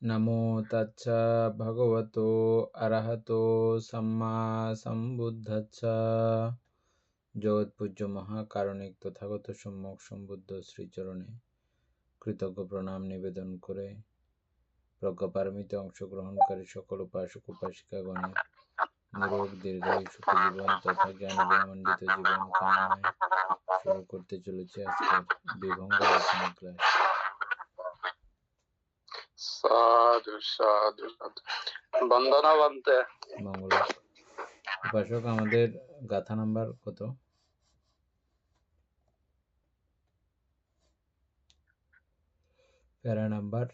নমো তাচ্ছা ভগবতো আরহতো সাম্মা সম্বুদ্ধাচ্ছা। জগৎ পূজ্য মহাকারণিক তথাগত সম্যক সম্বুদ্ধ শ্রীচরণে কৃতজ্ঞ প্রণাম নিবেদন করে প্রজ্ঞাপারমিতে অংশগ্রহণকারী সকল উপাসক উপাসিকাগণের নিরোগ দীর্ঘায়ু সুখী জীবন তথা জ্ঞান বিমণ্ডিত জীবন কামনায় শুরু করতে চলেছে আজকের বিভঙ্গ আলোচনা ক্লাস। সাধু সাধু সাধু বন্দনা বন্তে মঙ্গল উপাসক, আমাদের গাথা নাম্বার কত? প্যারা নাম্বার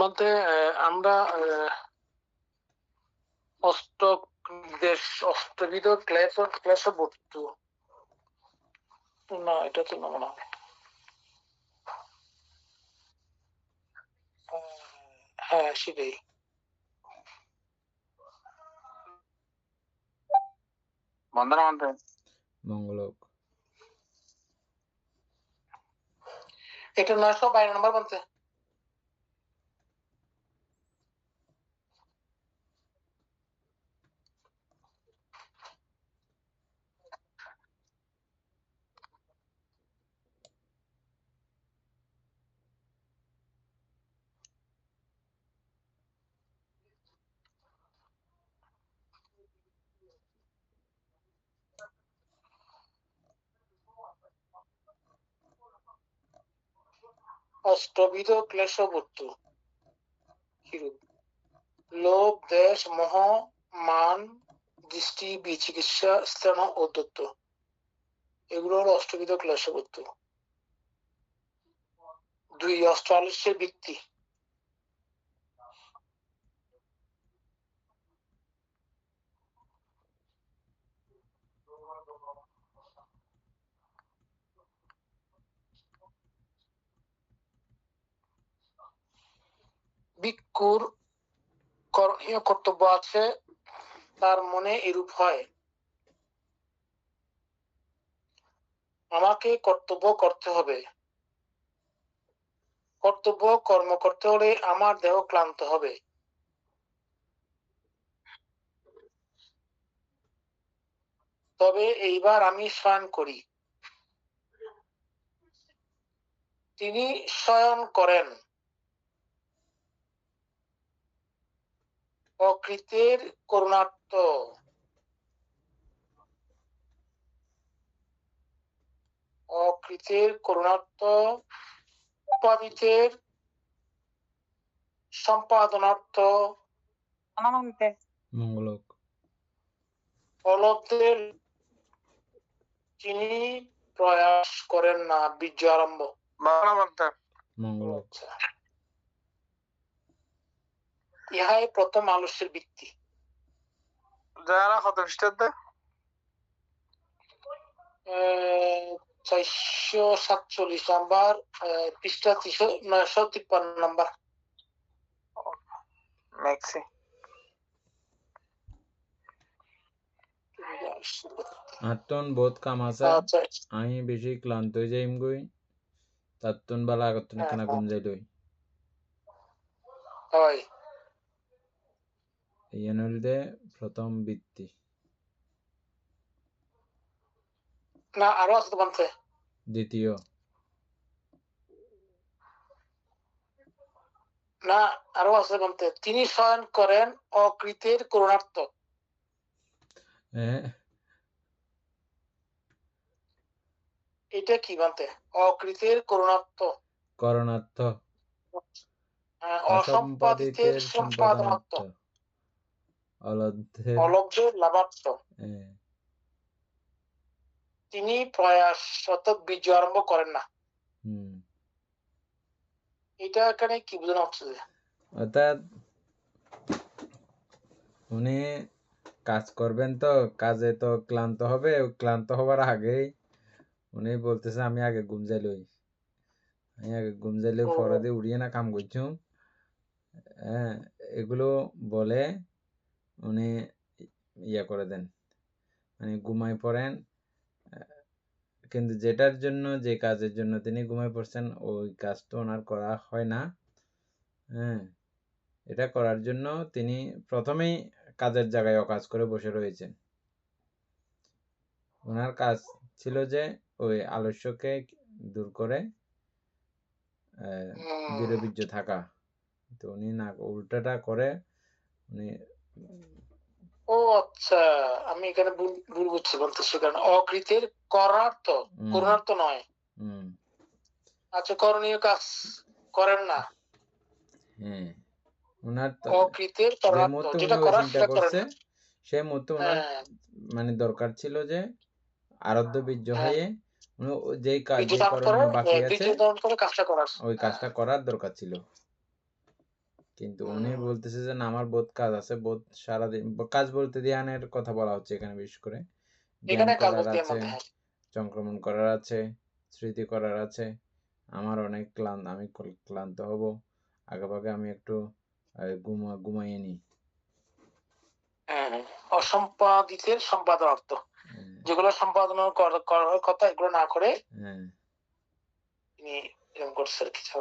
বলতে আমরা অষ্টবিধ ক্লেশ বস্তু, না এটা তো না মনে হয়। হ্যাঁ সেটাই। বন্দনা বন্তে মঙ্গলক। এটা 952 নম্বর বলতে। অষ্টবিধ ক্লেশ বস্তু কিরূপ? লোভ, দেশ, মোহ, মান, দৃষ্টি, বিচিকিৎসা, স্থান ও দত্ত, এগুলো হলো অষ্টবিধ ক্লেশ বস্তু। 2 অষ্টআলস্যের বৃত্তি। ভিক্ষুর করণীয় কর্তব্য আছে, তার মনে এরূপ হয়, আমাকে কর্তব্য করতে হবে, কর্তব্য কর্ম করতে হলে আমার দেহ ক্লান্ত হবে, তবে এইবার আমি শয়ন করি। তিনি শয়ন করেন, অকৃতের করুণার্ত, অকৃতের করুণার্ত, উপাদিতের সম্পাদনার্থ, মঙ্গলক। অলব্ধের তিনি প্রয়াস করেন না বীর্য আরম্ভ। মঙ্গলক। ইহাই প্রথম আলস্যের ভিত্তি। যারা কত খ্রিস্টাব্দে? 447 নাম্বার, পৃষ্ঠা 953 নাম্বার। ম্যাক্সি আত্মন বোধ কাম আছে, আমি বেশি ক্লান্ত হয়ে যাইম গই, তাত্তন বালা আগতন কেনা ঘুম যাই লই। হয় এই হইলে প্রথম বৃত্তি। না আরো আছে বলতে। দ্বিতীয়। না আরো আছে বলতে, তিনি শয়ন করেন অকৃতের করুণার্থ। এটা কি বলতে? অকৃতের করুণার্থ, করণার্থ, অসম্পাদিতের সম্পাদনার্থ, অলব্ধের লাভার্থ। তিনি প্রয়াস অর্থাৎ বীর্য আরম্ভ করেন না। এটা এখানে কি বোঝানো হচ্ছে? অর্থাৎ উনি কাজ করবেন, তো কাজে তো ক্লান্ত হবে, ক্লান্ত হবার আগেই উনি বলতেছে আমি আগে ঘুম যাই লই, আমি আগে ঘুম যাইলে পরে দিয়ে উড়িয়ে না কাম করছুম। এগুলো বলে উনি ইয়া করে দেন, মানে ঘুমায় পড়েন। কিন্তু যেটার জন্য, যে কাজের জন্য তিনি ঘুমায় পড়ছেন, ওই কাজটা ওনার করা হয় না। হ্যাঁ, এটা করার জন্য তিনি প্রথমেই কাজের জায়গায় অকাজ করে বসে রয়েছেন। ওনার কাজ ছিল যে ওই আলস্যকে দূর করে বীরবীর্য থাকা। তো উনি না, উল্টাটা করে উনি। ও আচ্ছা, আমি এখানে ভুল বুঝছি, বলতেছি কারণ অকৃতের করার্থ, করুণার্থ নয়। আচ্ছা, করণীয় কাজ করেন না। হ্যাঁ, ওনার অকৃতের যে করার্থ, মুহূর্তে উনি যেটা ওই করার চিন্তা সেটা করেন করছে, না। সেই মুহূর্তে ওনার হ্যাঁ, মানে দরকার ছিল যে আরাধ্য বীর্য হ্যাঁ, হয়ে উনি যেই কাজ, বীর্য যে ধারণ করে, করণীয় বাকি আছে, বীর্য ধারণ করে কাজটা করার। ওই কাজটা করার দরকার ছিল। কিন্তু উনি বলতেছে যে না, আমার বহুত কাজ আছে, বহুত সারাদিন কাজ বলতে ধ্যানের কথা বলা হচ্ছে এখানে, বিশেষ করে ধ্যান এখানে কাজ করার বলতে আছে, হ্যাঁ। সংক্রমণ করার আছে, স্মৃতি করার আছে। আমার অনেক আমি ক্লান্ত হব, আগেভাগে আমি একটু ঘুমাইয়ে নিই। হ্যাঁ, অসম্পাদিতের সম্পাদনার্থ, যেগুলো সম্পাদন করার কথা এগুলো না করে তিনি এরকম করছে আর কিছু।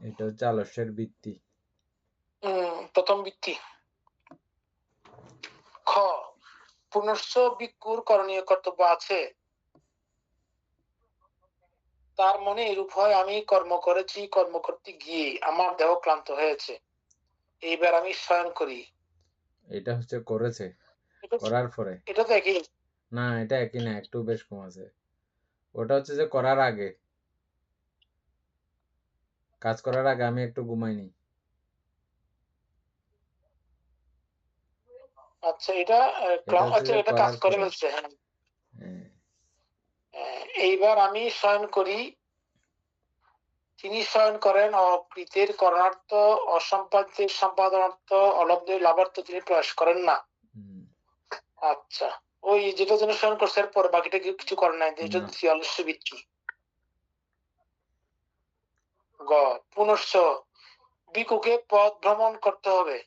এটা হচ্ছে আলস্যের বৃত্তি। প্রথম বৃত্তি। খ, পুনশ্চ ভিক্ষুর করণীয় কর্তব্য আছে। তার মনে এরূপ হয়, আমি কর্ম করেছি, কর্ম করতে গিয়ে আমার দেহ ক্লান্ত হয়েছে, এইবার আমি শয়ন করি। এটা হচ্ছে করেছে, করার পরে। এটা তো একই না, এটা একই না, একটু বেশ কম আছে। ওটা হচ্ছে যে করার আগে, কাজ করার আগে আমি একটু ঘুমাই নি। আচ্ছা, এটা আচ্ছা, এটা কাজ করে ফেলছে। হ্যাঁ, এইবার আমি শয়ন করি। তিনি শয়ন করেন অকৃতের করণার্থ, অসম্পাদ্যের সম্পাদনার্থ, অলব্ধের লাভার্থ তিনি প্রয়াস করেন না। আচ্ছা, ওই যেটা জন্য শয়ন করছে এরপর বাকিটা কিছু করেন নাই, যেটা আলস্য বৃত্তি। গ, পুনশ্চ ভিক্ষুকে পথ ভ্রমণ করতে হবে।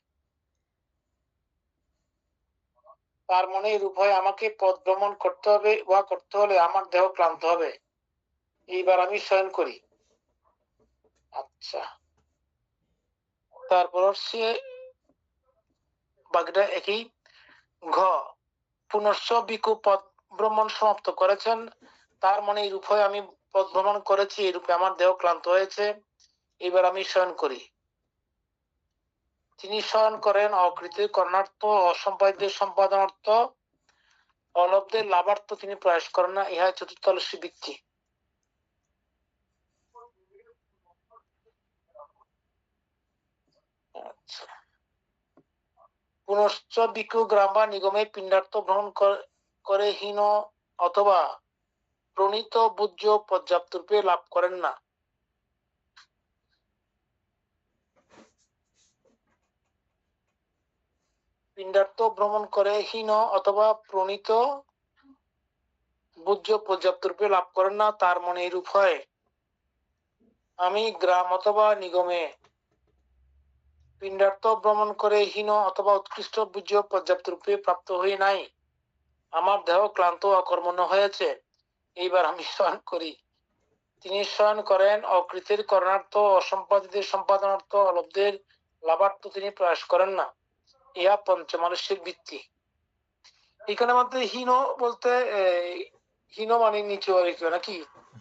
তার মনে এরূপ হয়, আমাকে পথ ভ্রমণ করতে হবে, বা করতে হলে আমার দেহ ক্লান্ত হবে, এইবার আমি শয়ন করি। আচ্ছা, তারপর হচ্ছে বাকিটা একই। ঘ, পুনশ্চ ভিক্ষু পথ ভ্রমণ সমাপ্ত করেছেন, তার মনে এরূপ হয়, আমি পথ ভ্রমণ করেছি, এরূপে আমার দেহ ক্লান্ত হয়েছে, এবার আমি শয়ন করি। তিনি শয়ন করেন অকৃতের করণার্থ, অসম্পাদ্যের সম্পাদনার্থ, অলব্ধের লাভার্থ তিনি প্রয়াস করেন না, ইহা চতুর্থ আলস্য বৃত্তি। আচ্ছা, পুনশ্চ ভিক্ষু গ্রাম বা নিগমে পিণ্ডার্থ ভ্রমণ করে হীন অথবা প্রণীত বুজ্য পর্যাপ্ত রূপে লাভ করেন না। পিণ্ডার্থ ভ্রমণ করে হীন অথবা প্রণীত বুজ্য পর্যাপ্ত রূপে লাভ করেন না, তার মনে এরূপ হয়, আমি গ্রাম অথবা নিগমে পিণ্ডার্থ ভ্রমণ করে হীন অথবা উৎকৃষ্ট বুজ্য পর্যাপ্ত রূপে প্রাপ্ত হই নাই, আমার দেহ ক্লান্ত অকর্মণ্য হয়েছে, এইবার আমি শয়ন করি। তিনি শয়ন করেন অকৃতের করণার্থ, অসম্পাদিতের সম্পাদনার্থ, অলব্ধের লাভার্থ তিনি প্রয়াস করেন না, ইহা পঞ্চমালস্যের বৃত্তি। এখানে মধ্যে হীন বলতে হীন মানে নিচু আর কি, নাকি?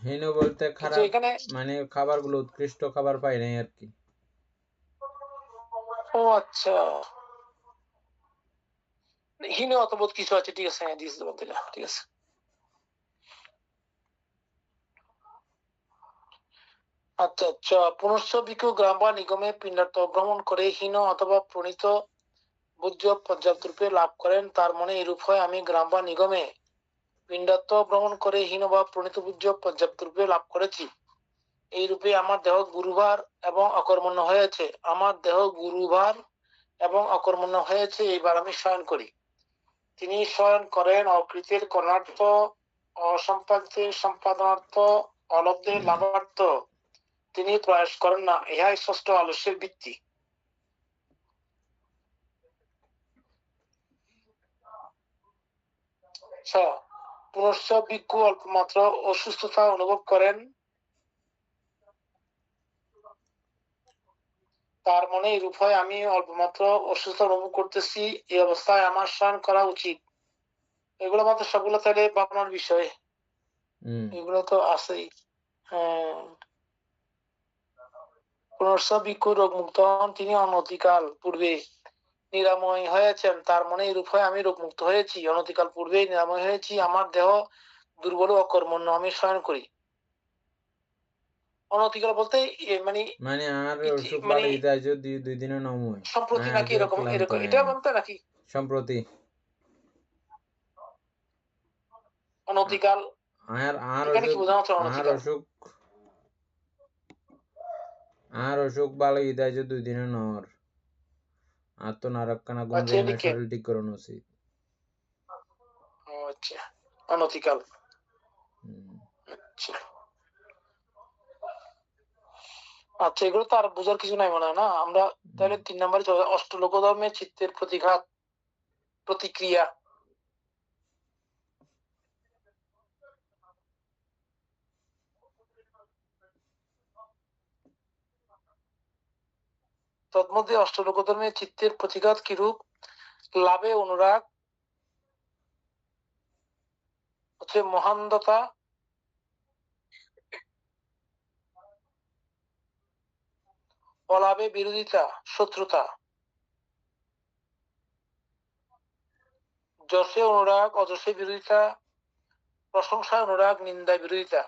হীন বলতে খারাপ, এখানে মানে খাবারগুলো উৎকৃষ্ট খাবার পাই নাই আর কি। ও আচ্ছা, হীন অতবোধ কিছু আছে, ঠিক আছে, হ্যাঁ দিস বলতে, ঠিক আছে। আচ্ছা আচ্ছা, পুনশ্চ ভিক্ষু গ্রাম বা নিগমে পিণ্ডার্থ ভ্রমণ করে হীন অথবা প্রণীত বুজ্য পর্যাপ্ত রূপে লাভ করেন, তার মনে এরূপ হয়, আমি গ্রাম বা নিগমে পিণ্ডার্থ ভ্রমণ করে হীন বা প্রণীত বুজ্য পর্যাপ্ত রূপে লাভ করেছি, এই রূপে আমার দেহ গুরুভার এবং অকর্মণ্য হয়েছে, আমার দেহ গুরুভার এবং অকর্মণ্য হয়েছে, এইবার আমি শয়ন করি। তিনি শয়ন করেন অকৃতের করণার্থ, অসম্পাদ্যের সম্পাদনার্থ, অলব্ধের লাভার্থ তিনি প্রয়াস করেন না, ইহাই ষষ্ঠ আলস্যের বৃত্তি। পুনশ্চ ভিক্ষু অল্পমাত্র অসুস্থতা অনুভব করেন, তার মনে এরূপ হয়, আমি অল্পমাত্র অসুস্থতা অনুভব করতেছি, এই অবস্থায় আমার শয়ন করা উচিত। এগুলো মাত্র সবগুলো তাহলে ভাবনার বিষয়, এগুলো তো আছেই। হ্যাঁ, পুনশ্চ ভিক্ষু রোগমুক্ত হন, তিনি অনতিকাল পূর্বে নিরাময় হয়েছেন, তার মনে এরূপ হয়, আমি রোগমুক্ত হয়েছি, অনতিকাল পূর্বে নিরাময় হয়েছি, আমার দেহ দুর্বল ও অকর্মণ্য, আমি শয়ন করি। অনতিকাল বলতে মানে মানে আর অসুখ মানে বাড়ি যাইছো দুই দিনে নময় সম্প্রতি আর নাকি যে এরকম ক্লান্ত এরকম এটা হয়নি বলতে নাকি সম্প্রতি অনতিকাল আর এখানে কি অসুখ বোঝানো হচ্ছে আর অনতিকাল? অসুখ ভালো যাইছো দুই দিনে নর আর তো নারকানা গুণ আচ্ছা, যায় না, এদিকে শরীর ঠিক করানো উচিত। আচ্ছা, অনতিকাল। আচ্ছা আচ্ছা, এগুলো তো আর বোঝার কিছু নাই মনে হয় না। আমরা তাহলে 3 নম্বরে চলে, অষ্টলোক ধর্মে চিত্তের প্রতিঘাত প্রতিক্রিয়া। তন্মধ্যে অষ্টলোক ধর্মে চিত্তের প্রতিঘাত কিরূপ? লাভে অনুরাগ, হচ্ছে মহান্ধতা, অলাভে বিরোধিতা শত্রুতা, যশে অনুরাগ অযশে বিরোধিতা, প্রশংসায় অনুরাগ নিন্দায় বিরোধিতা,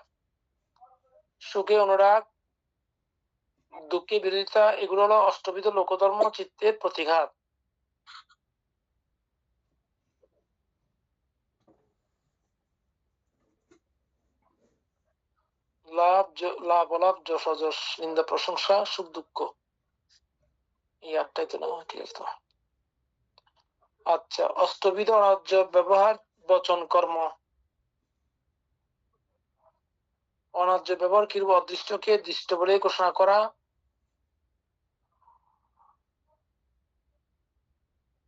সুখে অনুরাগ দুঃখে বিরোধিতা, এগুলো হলো অষ্টবিধ লোকধর্ম চিত্তের প্রতিঘাত। লাভ অলাভ, যশ অযশ, নিন্দা প্রশংসা, সুখ দুঃখ, এই 8টাই তো না? ঠিক আছে। আচ্ছা, অষ্টবিধ অনার্য ব্যবহার বচন কর্ম। অনার্য ব্যবহার কিরূপ? অদৃষ্টকে দৃষ্ট বলে ঘোষণা করা,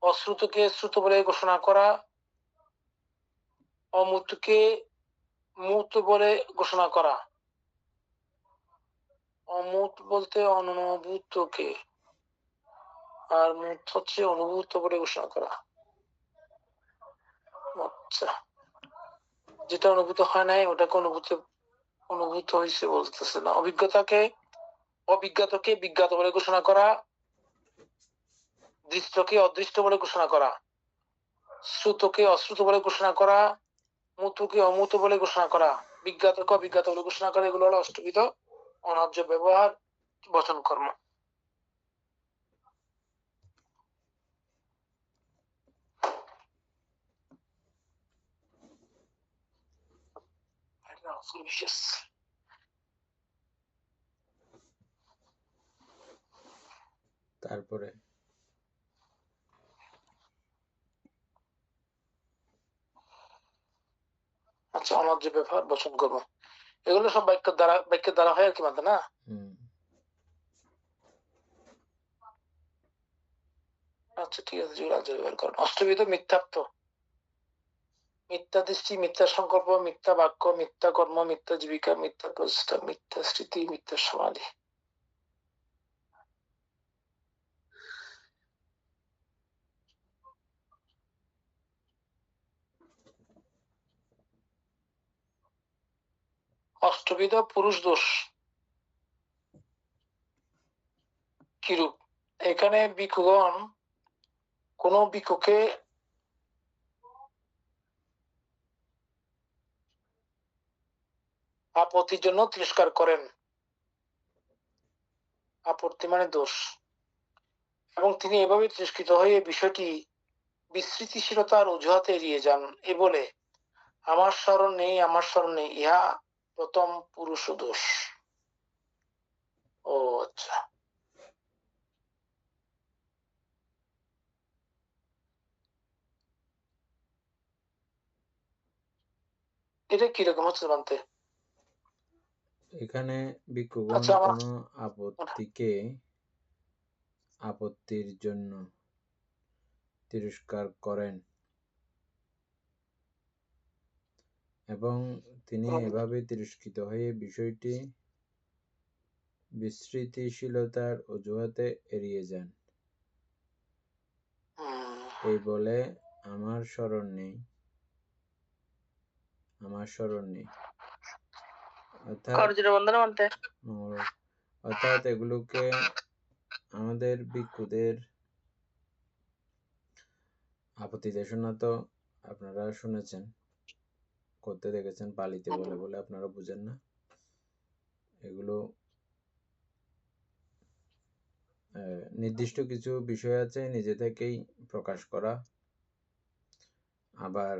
অশ্রুতকে শ্রুত বলে ঘোষণা করা, অমূর্তকে মূর্ত বলে ঘোষণা করা। অমূর্ত বলতে অননুভূতকে, আর মূর্ত হচ্ছে অনুভূত বলে ঘোষণা করা। আচ্ছা, যেটা অনুভূত হয় নাই ওটাকে অনুভূত হয়েছে বলতেছে না। অভিজ্ঞতাকে বিজ্ঞাত বলে ঘোষণা করা, দৃষ্টকে অদৃষ্ট বলে ঘোষণা করা, শ্রুতকে অশ্রুত বলে ঘোষণা করা, মূর্তকে অমূর্ত বলে ঘোষণা করা, বিজ্ঞাতকে অবিজ্ঞাত বলে ঘোষণা করা, এগুলো হলো অষ্টবিধ অনার্য ব্যবহার বচন কর্ম। তারপরে আচ্ছা, অনার্য ব্যবহার বচন কর্ম, এগুলো সব বাক্যের দ্বারা হয় আর কি মানতে না। আচ্ছা, ঠিক আছে, রাজ্য ব্যবহার করেন। অষ্টবিধ মিথ্যাত্ব, মিথ্যা দৃষ্টি, মিথ্যা সংকল্প, মিথ্যা বাক্য, মিথ্যা কর্ম, মিথ্যা জীবিকা, মিথ্যা প্রচেষ্টা, মিথ্যা স্মৃতি, মিথ্যা সমাধি। অষ্টবিধ পুরুষ দোষ কিরূপ? এখানে ভিক্ষুগণ কোন ভিক্ষুকে আপত্তির জন্য তিরস্কার করেন, আপত্তি মানে দোষ, এবং তিনি এভাবে তিরস্কৃত হয়ে বিষয়টি বিস্মৃতিশীলতার অজুহাতে এড়িয়ে যান, এ বলে আমার স্মরণ নেই, আমার স্মরণ নেই, ইহা প্রথম পুরুষ দোষ। ও আচ্ছা, এটা কিরকম হচ্ছে মানতে? এখানে ভিক্ষুগণ আচ্ছা, আমার কোনো আপত্তির জন্য তিরস্কার করেন, এবং তিনি এভাবে তিরস্কৃত হয়ে বিষয়টি বিস্মৃতিশীলতার অজুহাতে এড়িয়ে যান। এই বলে আমার স্মরণ নেই। অর্থাৎ এগুলোকে আমাদের ভিক্ষুদের আপত্তি দেশনা তো আপনারা শুনেছেন, করতে দেখেছেন, পালিতে বলে বলে আপনারা বুঝেন না। এগুলো নির্দিষ্ট কিছু বিষয় আছে নিজে থেকেই প্রকাশ করা, আবার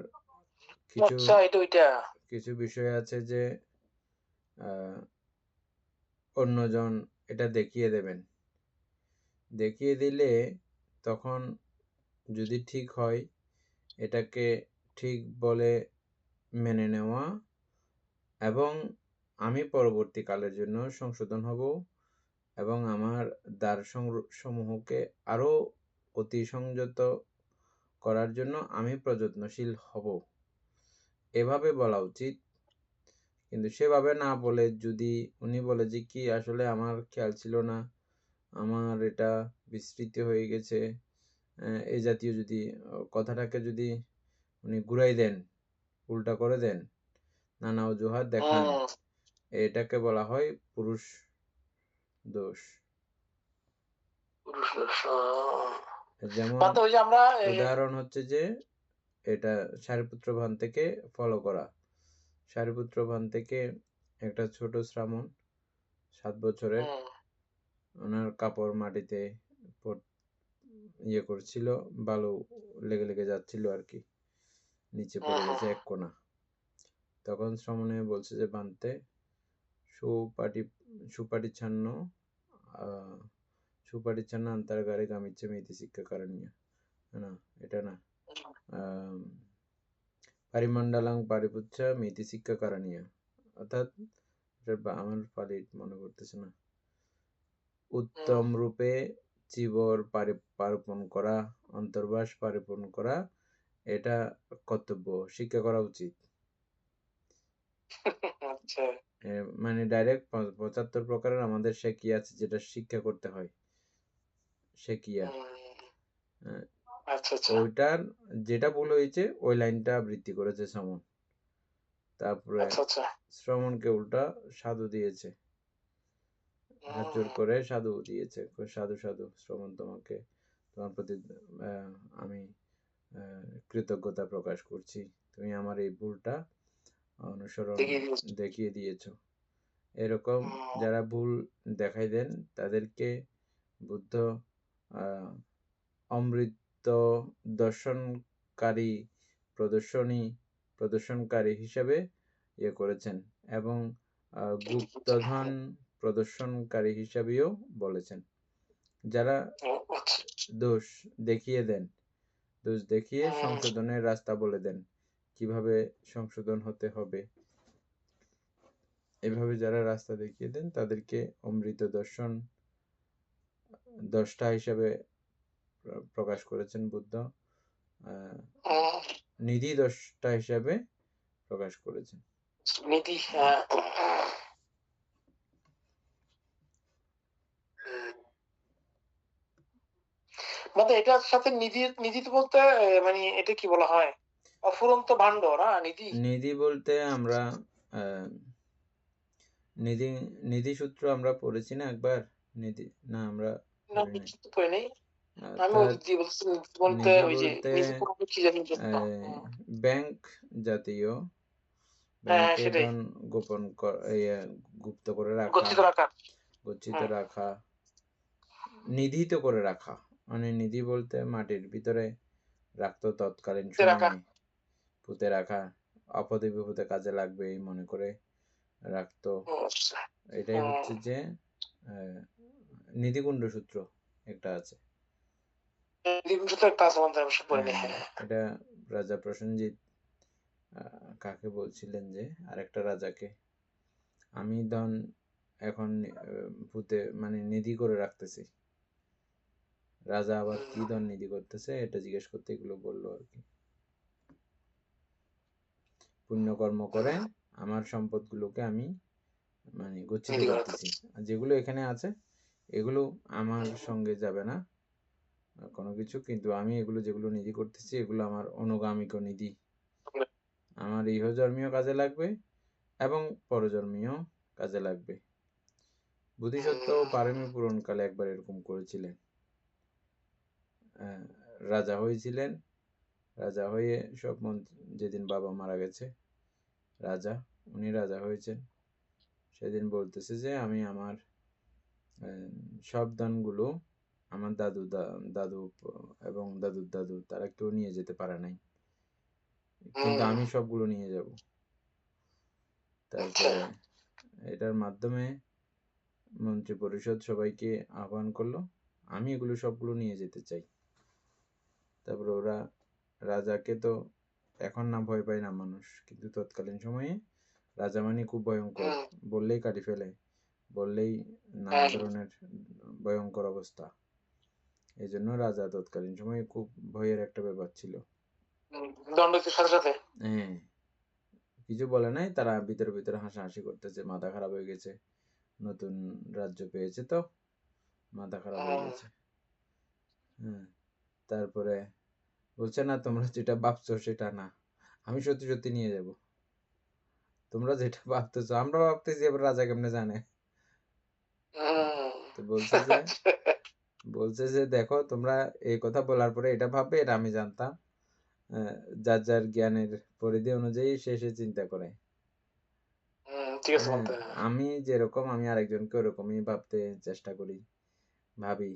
কিছু বিষয় আছে যে অন্যজন এটা দেখিয়ে দেবেন। দেখিয়ে দিলে তখন যদি ঠিক হয় এটাকে ঠিক বলে মেনে নেওয়া, এবং আমি পরবর্তীকালের জন্য সংশোধন হব এবং আমার সমূহকে আরো অতি সংযত করার জন্য আমি প্রযত্নশীল হব, এভাবে বলা উচিত। কিন্তু সেভাবে না বলে যদি উনি বলে যে কি আসলে আমার খেয়াল ছিল না, আমার এটা বিস্মৃতি হয়ে গেছে, এই জাতীয় যদি কথাটাকে যদি উনি ঘুরাই দেন, উল্টা করে দেন, নানা অজুহাত দেখান, এটাকে বলা হয় পুরুষ দোষ। যেমন উদাহরণ হচ্ছে যে এটা সারিপুত্র ভান থেকে ফলো করা। সারিপুত্র ভান থেকে একটা ছোট শ্রামণ 7 বছরের, ওনার কাপড় মাটিতে করছিল, বালু লেগে লেগে যাচ্ছিল আর কি, নিচে পড়ে গেছে এক কোণা। তখন শ্রমণে বলছে যে বানতে সুপাটি ছান্ন অন্তরগারে গামিচ্ছে মেতি শিক্ষা কারণীয় না, এটা না, পারিমণ্ডলাং পারিপুচ্ছা মেতি শিক্ষা কারণীয়, অর্থাৎ আমার পালি মনে করতেছে না, উত্তম রূপে চিবর পারপণ করা, অন্তর্বাস পারপণ করা, এটা কর্তব্য, শিক্ষা করা উচিত। মানে ডাইরেক্ট 75 প্রকারের আমাদের শেকিয়া আছে যেটা শিক্ষা করতে হয়, শেকিয়া। ওইটার যেটা ভুল হয়েছে ওই লাইনটা আবৃত্তি করেছে শ্রমণ। তারপরে শ্রমণকে উল্টা সাধু দিয়েছে, হাত জোর করে সাধু দিয়েছে, সাধু সাধু শ্রমণ, তোমার প্রতি আমি কৃতজ্ঞতা প্রকাশ করছি, তুমি আমার এই ভুলটা অনুসরণ দেখিয়ে দিয়েছো। এরকম যারা ভুল দেখাই দেন তাদেরকে বুদ্ধ অমৃত প্রদর্শনকারী হিসেবে করেছেন এবং গুপ্তধন প্রদর্শনকারী হিসাবেও বলেছেন। যারা দোষ দেখিয়ে দেন, দোষ দেখিয়ে সংশোধনের রাস্তা বলে দেন, কিভাবে সংশোধন হতে হবে, এভাবে যারা রাস্তা দেখিয়ে দেন তাদেরকে অমৃত দ্রষ্টা হিসাবে প্রকাশ করেছেন বুদ্ধ, নিধি দ্রষ্টা হিসাবে প্রকাশ করেছেন। মানে এটার সাথে নিধি বলতে মানে এটা কি বলা হয়, অফুরন্ত ভাণ্ড না? নিধি বলতে আমরা নিধি সূত্র আমরা পড়েছি না একবার, নিধি না আমরা পড়িনি। ব্যাংক জাতীয়, ধন গোপন গুপ্ত করে রাখা, গচ্ছিত রাখা, নিধিত করে রাখা, মানে নিধি বলতে মাটির ভিতরে রাখতো তৎকালীন সময়ে, পুঁতে রাখা, আপদে বিপদে কাজে লাগবে এই মনে করে রাখতো। এটাই হচ্ছে যে নিধিকুণ্ড সূত্র একটা আছে, এটা রাজা প্রসেনজিৎ কাকে বলছিলেন যে আরেকটা রাজাকে, আমি ধন এখন ভূতে মানে নিধি করে রাখতেছি, রাজা আবার কি ধন নিধি করতেছে এটা জিজ্ঞেস করতে এগুলো বললো আর কি। পুণ্যকর্ম করে আমার সম্পদগুলোকে আমি মানে গচ্ছিত নীতি করা করতেছি। আর যেগুলো এখানে আছে এগুলো আমার সঙ্গে যাবে না কোনো কিছু, কিন্তু আমি এগুলো যেগুলো নিধি করতেছি এগুলো আমার অনুগামিক নিধি, আমার ইহজন্মীয় কাজে লাগবে এবং পরজন্মীয় কাজে লাগবে। বোধিসত্ত্ব পারমী পূরণকালে একবার এরকম করেছিলেন। রাজা হয়েছিলেন, রাজা হয়ে সব যেদিন বাবা মারা গেছে রাজা, উনি রাজা হয়েছেন, সেদিন বলতেছে যে আমি আমার সব দানগুলো আমার দাদু দাদু এবং দাদুর দাদু তারা কেউ নিয়ে যেতে পারে নাই, কিন্তু আমি সবগুলো নিয়ে যাব। তারপরে এটার মাধ্যমে মন্ত্রী পরিষদ সবাইকে আহ্বান করলো, আমি এগুলো সবগুলো নিয়ে যেতে চাই। তারপরে ওরা রাজাকে তো এখন না ভয় পায় না মানুষ, কিন্তু তৎকালীন সময়ে রাজা মানে খুব ভয়ঙ্কর, বললেই কাটি ফেলে, বললেই নানা ধরনের ভয়ঙ্কর অবস্থা। এই জন্য রাজা তৎকালীন সময়ে খুব ভয়ের একটা ব্যাপার ছিল। হ্যাঁ, কিছু বলে নাই, তারা ভিতরে ভিতরে হাসাহাসি করতেছে, মাথা খারাপ হয়ে গেছে, নতুন রাজ্য পেয়েছে তো মাথা খারাপ হয়ে গেছে। হ্যাঁ, তারপরে বলছে না তোমরা যেটা ভাবছো সেটা না, আমি সত্যি সত্যি নিয়ে যাব। তোমরা যেটা ভাবতেছো আমরা ভাবতেছি এবার রাজা কেমনে জানে। তো বলছে যে দেখো তোমরা এই কথা বলার পরে এটা ভাববে, এটা আমি জানতাম। যার যার জ্ঞানের পরিধি অনুযায়ী সে চিন্তা করে। আমি যেরকম আমি আরেকজনকে ওরকমই ভাবতে চেষ্টা করি, ভাবি।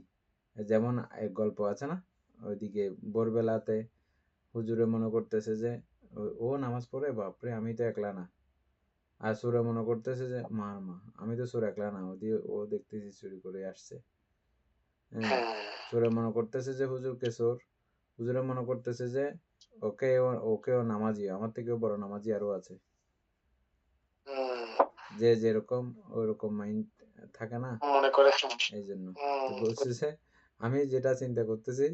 যেমন এক গল্প আছে না, ওইদিকে ভোরবেলাতে হুজুরে মনে করতেছে যে ও নামাজ পড়ে, বাপরে আমি তো একলা না। আর সুরে মনে করতেছে যে মা আমি তো সুর একলা না, ও দেখতেছি চুরি করে আসছে। সুরে মনে করতেছে যে হুজুরকে চোর, হুজুরে মনে করতেছে যে ওকেও নামাজি, আমার থেকেও বড় নামাজি আরো আছে। যে যেরকম ওইরকম মাইন্ড থাকে না, এই জন্য তো বলছে যে আমি যেটা চিন্তা করতেছি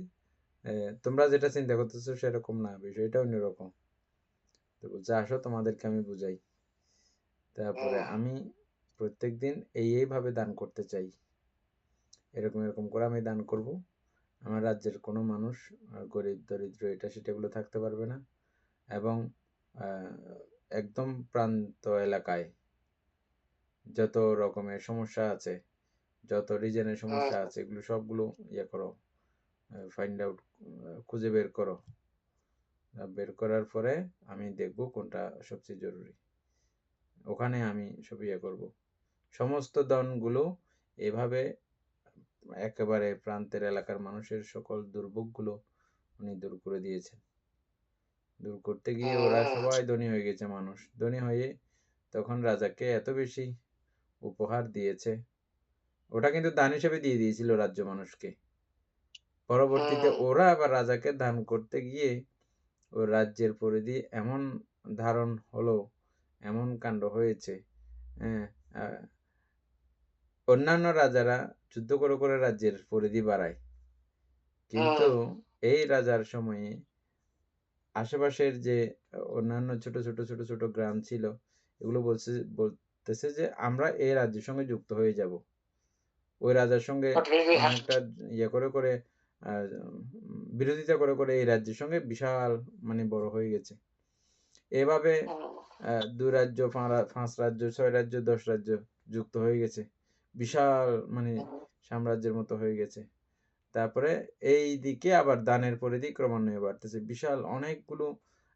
তোমরা যেটা চিন্তা করতেছো সেরকম না, বিষয়টা অন্যরকম। তো বলছে আসো তোমাদেরকে আমি বুঝাই। তারপরে আমি প্রত্যেকদিন এইভাবে দান করতে চাই, এরকম করে আমি দান করব। আমার রাজ্যের কোনো মানুষ গরিব দরিদ্র এটা সেটাগুলো থাকতে পারবে না, এবং একদম প্রান্ত এলাকায় যত রকমের সমস্যা আছে, যত রিজনের সমস্যা আছে, এগুলো সবগুলো ইয়ে করো, ফাইন্ড আউট, খুঁজে বের করো। বের করার পরে আমি দেখব কোনটা সবচেয়ে জরুরি, ওখানে আমি সব ইয়ে করব। সমস্ত দানগুলো এভাবে একেবারে প্রান্তের এলাকার মানুষের সকল দুর্ভোগগুলো উনি দূর করে দিয়েছেন। দূর করতে গিয়ে ওরা সবাই ধনী হয়ে গেছে, মানুষ ধনী হয়ে তখন রাজাকে এত বেশি উপহার দিয়েছে, ওটা কিন্তু দান হিসেবে দিয়ে দিয়েছিল রাজ্য মানুষকে। পরবর্তীতে ওরা আবার রাজাকে দান করতে গিয়ে ও রাজ্যের পরিধি এমন ধারণ হলো, এমন কাণ্ড হয়েছে। অন্যান্য রাজারা যুদ্ধ করে করে রাজ্যের পরিধি বাড়ায়, কিন্তু এই রাজার সময়ে আশেপাশের যে অন্যান্য ছোট ছোট ছোট ছোট গ্রাম ছিল এগুলো বলতেছে যে আমরা এই রাজ্যের সঙ্গে যুক্ত হয়ে যাব। ওই রাজার সঙ্গে অনেকটা ইয়ে করে করে বিরোধিতা করে করে এই রাজ্যের সঙ্গে বিশাল মানে বড় হয়ে গেছে। এভাবে 2 রাজ্য 5 রাজ্য 6 রাজ্য 10 রাজ্য যুক্ত হয়ে গেছে, বিশাল মানে সাম্রাজ্যের মতো হয়ে গেছে। তারপরে এই দিকে আবার দানের পরিধি ক্রমান্বয়ে বাড়তেছে, বিশাল অনেকগুলো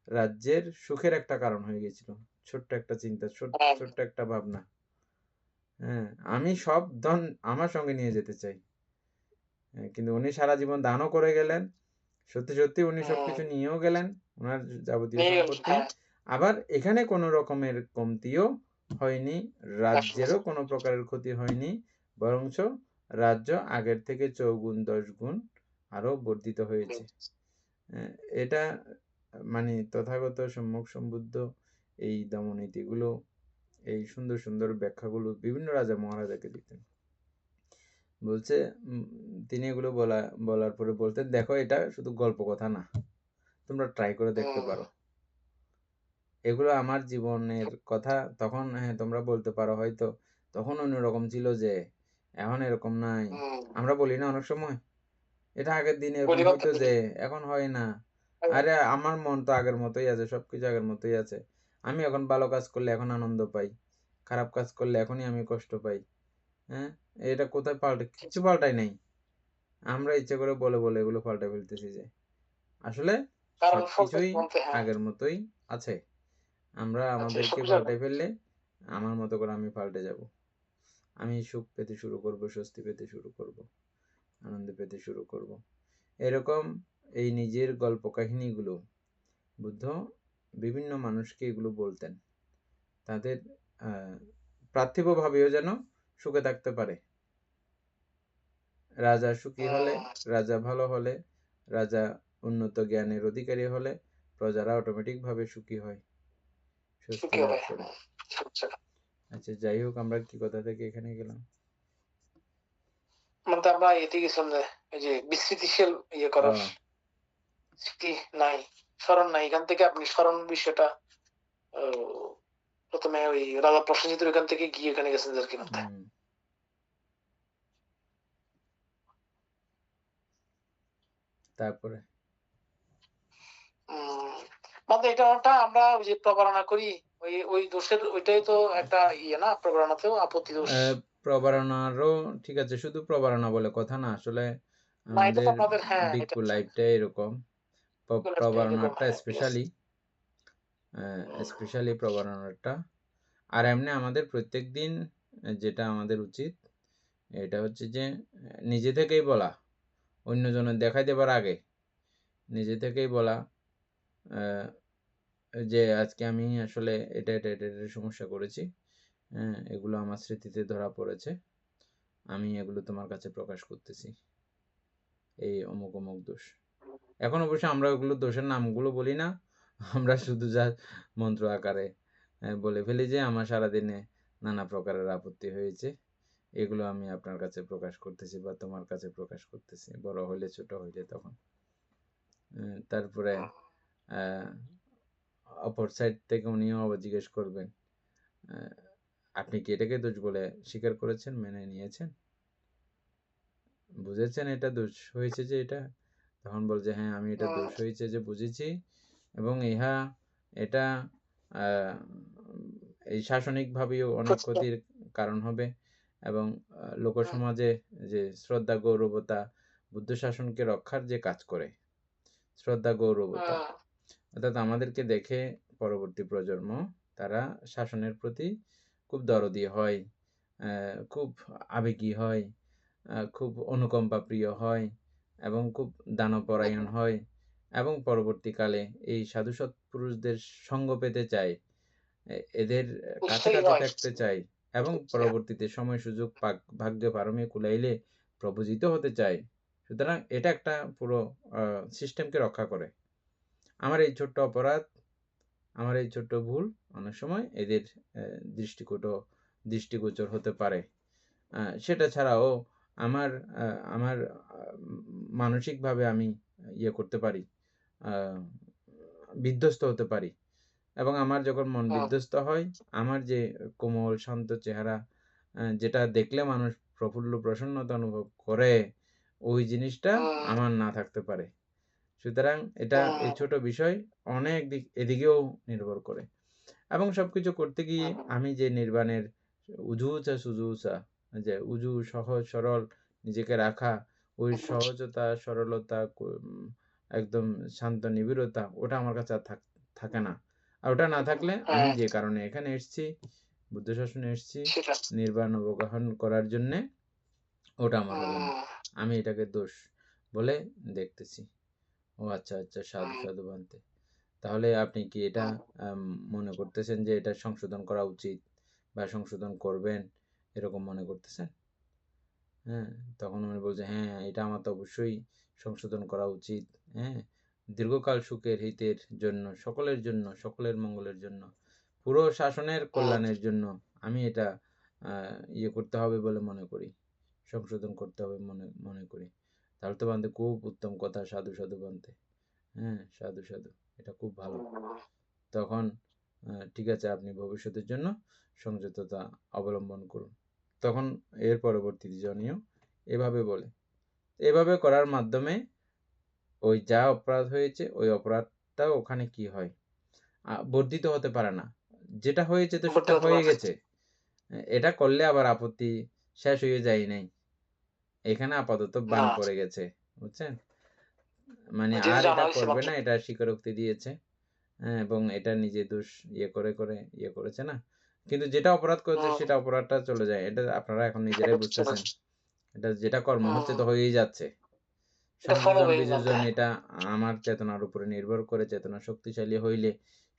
রাজ্যের সুখের একটা কারণ হয়ে গেছিল। ছোট্ট একটা চিন্তা, ছোট্ট একটা ভাবনা, হ্যাঁ আমি সব ধন আমার সঙ্গে নিয়ে যেতে চাই। কিন্তু উনি সারা জীবন দানও করে গেলেন, সত্যি সত্যি উনি সবকিছু নিয়েও গেলেন, ওনার যাবতীয় সম্পত্তি। আবার এখানে কোনো রকমের কমতিও হয়নি, রাজ্যেরও কোনো প্রকারের ক্ষতি হয়নি, বরঞ্চ রাজ্য আগের থেকে 4 গুণ 10 গুণ আরো বর্ধিত হয়েছে। এটা মানে তথাগত সম্যক সম্বুদ্ধ এই দমনীতিগুলো, এই সুন্দর সুন্দর ব্যাখ্যাগুলো বিভিন্ন রাজা মহারাজাকে দিতেন। বলছে তিনি এগুলো বলার পরে বলতেন দেখো এটা শুধু গল্প কথা না, তোমরা ট্রাই করে দেখতে পারো। এগুলো আমার জীবনের কথা। তখন হ্যাঁ, তোমরা বলতে পারো হয়তো তখন অন্যরকম ছিল যে এখন এরকম নাই। আমরা বলি না অনেক সময়? এটা আগের দিন এরকম বলি মাত্র হইতো যে বলি। এখন হয় না। হ্যাঁ, আরে আমার মন তো আগের মতোই আছে। সবকিছু আগের মতোই আছে। আমি এখন ভালো কাজ করলে এখন আনন্দ পাই। খারাপ কাজ করলে এখনই আমি কষ্ট পাই। হ্যাঁ? এটা কোথায় কিচ্ছু পাল্টায় নাই। আমরা ইচ্ছে করে বলে এগুলো পাল্টায় ফেলতেছি যে। আসলে কারণ সবকিছুই সবকিছু বলতে হ্যাঁ, আগের মতোই আছে। আমরা আচ্ছা আমাদেরকে সবকিছু পাল্টায় ফেললে আমার মতো করে আমি পাল্টে যাব। আমি সুখ পেতে শুরু করব, স্বস্তি পেতে শুরু করব, আনন্দ পেতে শুরু করব। এরকম এই নিজের গল্প কাহিনীগুলো বুদ্ধ বিভিন্ন মানুষকে এগুলো বলতেন। তাদের পার্থিবভাবেও যেন সুখে থাকতে পারে। রাজা সুখী হলে, রাজা ভালো হলে, রাজা উন্নত জ্ঞানের অধিকারী হলে প্রজারা অটোমেটিকভাবে সুখী হয়, স্বস্তি সুখী লাভ হয়। করে। আচ্ছা, আচ্ছা, যাই হোক, আমরা কি কথা থেকে এখানে গেলাম? মানে আমরা এতে গেছিলাম যে এই যে বিস্মৃতিশীল ইয়ে করার ও, স্মৃতি নাই, স্মরণ নাই। এখান থেকে আপনি স্মরণ বিষয়টা প্রথমে ওই রাজা প্রসেনজিতের ওইখান থেকে গিয়ে এখানে গেছেন আর কি মধ্যে। হুম। তারপরে মানে এটা আমরা ওই যে প্রতারণা করি, ওই ওই দোষের ওইটাই তো একটা ইয়ে না, প্রতারণাতেও আপত্তি দোষ। প্রবারণারও ঠিক আছে, শুধু প্রবারণা বলে কথা না। আসলে না এটা তো আমাদের আপনাদের, হ্যাঁ এটা ভিক্ষু লাইফটাই এরকম। এরকম, প্রবারণাটা হ্যাঁ ঠিক আছে। স্পেশালি প্রবারণাটা। আর এমনি আমাদের প্রত্যেকদিন যেটা আমাদের উচিত, এটা হচ্ছে যে নিজে থেকেই বলা, অন্যজনের দেখাই দেবার আগে নিজে থেকেই বলা যে আজকে আমি আসলে এটা সমস্যা করেছি। এগুলো আমার স্মৃতিতে ধরা পড়েছে। আমি এগুলো তোমার কাছে প্রকাশ করতেছি। এই অমুক অমুক দোষ। এখন অবশ্য আমরা ওগুলো দোষের নামগুলো বলি না। আমরা শুধু যা মন্ত্র আকারে বলে ফেলি যে আমার সারাদিনে নানা প্রকারের আপত্তি হয়েছে। এগুলো আমি আপনার কাছে প্রকাশ করতেছি বা তোমার কাছে প্রকাশ করতেছি। বড় হইলে ছোট হইলে তখন। তারপরে আহ, অপর সাইড থেকে উনিও আবার জিজ্ঞেস করবেন, আহ, আপনি কি এটাকে দোষ বলে স্বীকার করেছেন, মেনে নিয়েছেন, বুঝেছেন এটা দোষ হয়েছে যে এটা? তখন বল যে হ্যাঁ, আমি এটা দোষ হয়েছে যে বুঝেছি, এবং এটা আহ, এই শাসনিকভাবেও অনেক ক্ষতির কারণ হবে, এবং লোকসমাজে যে শ্রদ্ধা গৌরবতা বুদ্ধ শাসনকে রক্ষার যে কাজ করে, শ্রদ্ধা গৌরবতা, অর্থাৎ আমাদেরকে দেখে পরবর্তী প্রজন্ম তারা শাসনের প্রতি খুব দরদি হয়, খুব আবেগী হয়, খুব অনুকম্পা প্রিয় হয়, এবং খুব দানপরায়ণ হয়, এবং পরবর্তীকালে এই সাধু সৎপুরুষদের সঙ্গ পেতে চায়, এদের উৎসাহী কাছাকাছি হয়। থাকতে চায়, এবং পরবর্তীতে সময় সুযোগ ভাগ্যে পারমে কুলাইলে প্রভুজিত হতে চায়। সুতরাং এটা একটা পুরো সিস্টেমকে রক্ষা করে। আমার এই ছোট্ট অপরাধ, আমার এই ছোট্ট ভুল অনেক সময় এদের দৃষ্টিগোচর হতে পারে। সেটা ছাড়াও আমার আমার মানসিকভাবে আমি ইয়ে করতে পারি, বিধ্বস্ত হতে পারি, এবং আমার যখন মন বিধ্বস্ত হয়, আমার যে কোমল শান্ত চেহারা, যেটা দেখলে মানুষ প্রফুল্ল প্রসন্নতা অনুভব করে, ওই জিনিসটা আমার না থাকতে পারে। সুতরাং এটা এই ছোট বিষয় অনেক এদিকেও নির্ভর করে, এবং সবকিছু করতে গিয়ে আমি যে নির্বাণের উজুচা সুজুচা, যে উজু সহজ সরল নিজেকে রাখা, ওই সহজতা সরলতা একদম শান্ত নিবিড়তা, ওটা আমার কাছে আর থাকে না। আর ওটা না থাকলে আমি যে কারণে এখানে এসেছি, বুদ্ধ শাসনে এসেছি সেটা নির্বাণ অবগাহন করার জন্যে, ওটা আমার হবে না। আমি এটাকে দোষ বলে দেখতেছি। ও আচ্ছা আচ্ছা, সাধু সাধু বানতে। তাহলে আপনি কি এটা মনে করতেছেন যে এটা সংশোধন করা উচিত বা সংশোধন করবেন, এরকম মনে করতেছেন? হ্যাঁ, তখন উনি বলছে হ্যাঁ, এটা আমার তো অবশ্যই সংশোধন করা উচিত। হ্যাঁ, দীর্ঘকাল সুখের হিতের জন্য, সকলের জন্য, সকলের মঙ্গলের জন্য, পুরো শাসনের কল্যাণের জন্য আমি এটা ইয়ে করতে হবে বলে মনে করি, সংশোধন করতে হবে মনে মনে করি। তাহলে তো বান্ধে খুব উত্তম কথা, সাধু সাধু বান্ধে। হ্যাঁ, সাধু সাধু, এটা খুব ভালো। তখন ঠিক আছে, আপনি ভবিষ্যতের জন্য সংযততা অবলম্বন করুন। তখন এর পরবর্তী জনীয় এভাবে বলে। এভাবে করার মাধ্যমে ওই যা অপরাধ হয়েছে ওই অপরাধটা ওখানে কি হয়, বর্ধিত হতে পারে না। যেটা হয়েছে তো সেটা হয়ে গেছে। এটা করলে আবার আপত্তি শেষ হয়ে যায় নাই, এখানে আপাতত বান পড়ে গেছে, বুঝছেন? মানে আর এটা করবে না, এটা স্বীকারোক্তি দিয়েছে, এবং এটা নিজে দোষ ইয়ে করেছে না, কিন্তু যেটা অপরাধ করেছে সেটা অপরাধটা চলে যায়। এটা আপনারা এখন নিজেরাই বুঝতেছেন, এটা যেটা কর্ম হচ্ছে তো হয়েই যাচ্ছে। সংযোজন বিযোজন এটা আমার চেতনার উপরে নির্ভর করে, চেতনা শক্তিশালী হইলে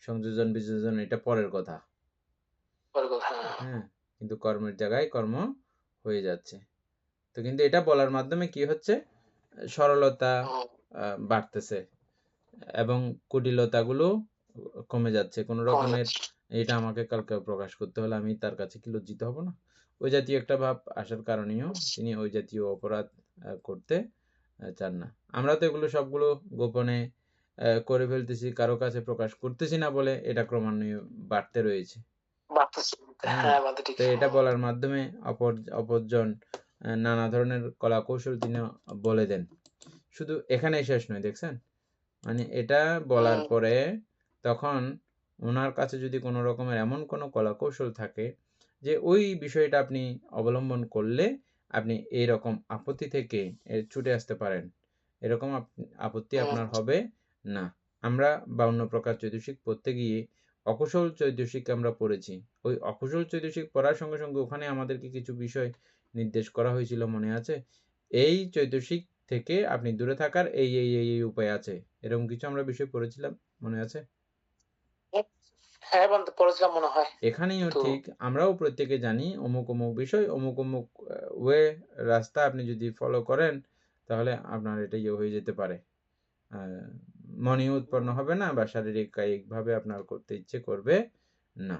সংযোজন বিযোজন এটা পরের কথা। হ্যাঁ, কিন্তু কর্মের জায়গায় কর্ম হয়ে যাচ্ছে। তো কিন্তু এটা বলার মাধ্যমে কি হচ্ছে, সরলতা বাড়তেছে এবং কুটিলতাগুলো কমে যাচ্ছে। কোন রকমের এটা আমাকে কালকে প্রকাশ করতে হলে আমি তার কাছে কি লজ্জিত হব না? ওই জাতীয় একটা ভাব আসার কারণেও তিনি ওই জাতীয় অপরাধ করতে চান না। আমরা তো এগুলো সবগুলো গোপনে করে ফেলতেছি, কারো কাছে প্রকাশ করতেছি না বলে এটা ক্রমান্বয়ে বাড়তে রয়েছে। তো এটা বলার মাধ্যমে অপরজন নানা ধরনের কলা কৌশল তিনি বলে দেন। শুধু এখানেই শেষ নয়, দেখছেন? মানে এটা বলার পরে তখন ওনার কাছে যদি কোনো রকমের এমন কোনো কলা কৌশল থাকে যে ওই বিষয়টা আপনি অবলম্বন করলে আপনি এইরকম আপত্তি থেকে ছুটে আসতে পারেন, এরকম আপত্তি আপনার হবে না। আমরা 52 প্রকার চৈতসিক পড়তে গিয়ে অকুশল চৈতসিক আমরা পড়েছি। ওই অকুশল চৈতসিক পড়ার সঙ্গে সঙ্গে ওখানে আমাদেরকে কিছু বিষয় নির্দেশ করা হয়েছিল, মনে আছে? এই চৈতসিক থেকে আপনি দূরে থাকার এই উপায় আছে, এরকম কিছু আমরা বিষয় পড়েছিলাম, মনে আছে? হ্যাঁ বন্ধু, পড়েছিলাম মনে হয়। এখানেও ঠিক আমরাও প্রত্যেকে জানি অমুক অমুক বিষয়, অমুক অমুক ওয়ে রাস্তা আপনি যদি ফলো করেন তাহলে আপনার এটা ইয়ে হয়ে যেতে পারে, মনেও উৎপন্ন হবে না বা শারীরিক কায়িকভাবে আপনার করতে ইচ্ছে করবে না।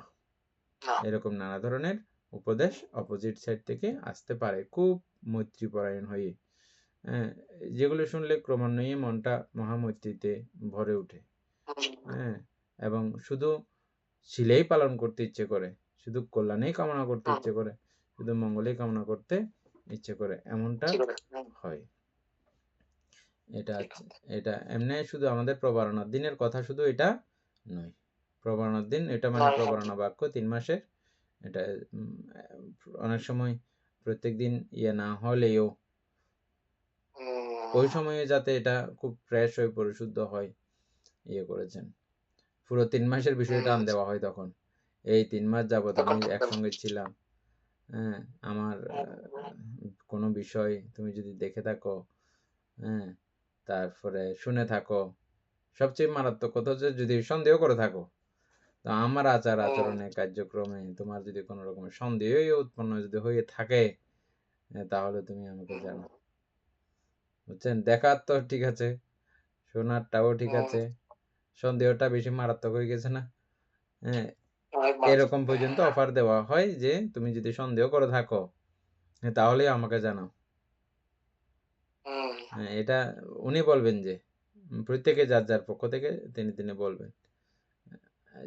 এরকম নানা ধরনের উপদেশ অপোজিট সাইড থেকে আসতে পারে, খুব মৈত্রীপরায়ণ হয়ে, যেগুলো শুনলে ক্রমান্বয়ে মনটা মহামৈত্রীতে ভরে ওঠে। হ্যাঁ, এবং শুধু শিলেই পালন করতে ইচ্ছে করে, শুধু কল্যাণেই কামনা করতে ইচ্ছে করে, শুধু মঙ্গলেই কামনা করতে ইচ্ছে করে, এমনটা হয়। এটা এমনি শুধু আমাদের প্রবারণার দিনের কথা শুধু এটা নয়। প্রবারণার দিন এটা মানে প্রবারণা বাক্য 3 মাসের, এটা অনেক সময় প্রত্যেক দিন ইয়ে না হলেও ওই সময়ে যাতে এটা খুব ফ্রেশ হয়ে পরিশুদ্ধ হয় ইয়ে করেছেন। পুরো 3 মাসের বিষয়টা আন দেওয়া হয় তখন। এই 3 মাস যাবত আমি একসঙ্গে ছিলাম, হ্যাঁ, আমার কোনো বিষয় তুমি যদি দেখে থাকো, হ্যাঁ, তারপরে শুনে থাকো, সবচেয়ে মারাত্মক কথা হচ্ছে যদি সন্দেহ করে থাকো, তো আমার আচার আচরণে কার্যক্রমে তোমার যদি কোনো রকমের সন্দেহই উৎপন্ন যদি হয়ে থাকে তাহলে তুমি আমাকে জানো, বুঝছেন? দেখার তো ঠিক আছে, শোনারটাও ঠিক আছে, সন্দেহটা বেশি মারাত্মক হয়ে গেছে না? হ্যাঁ, এরকম পর্যন্ত অফার দেওয়া হয় যে তুমি যদি সন্দেহ করে থাকো তাহলেই আমাকে জানাও। এটা উনি বলবেন যে প্রত্যেকে যার যার পক্ষ থেকে তিনি বলবেন,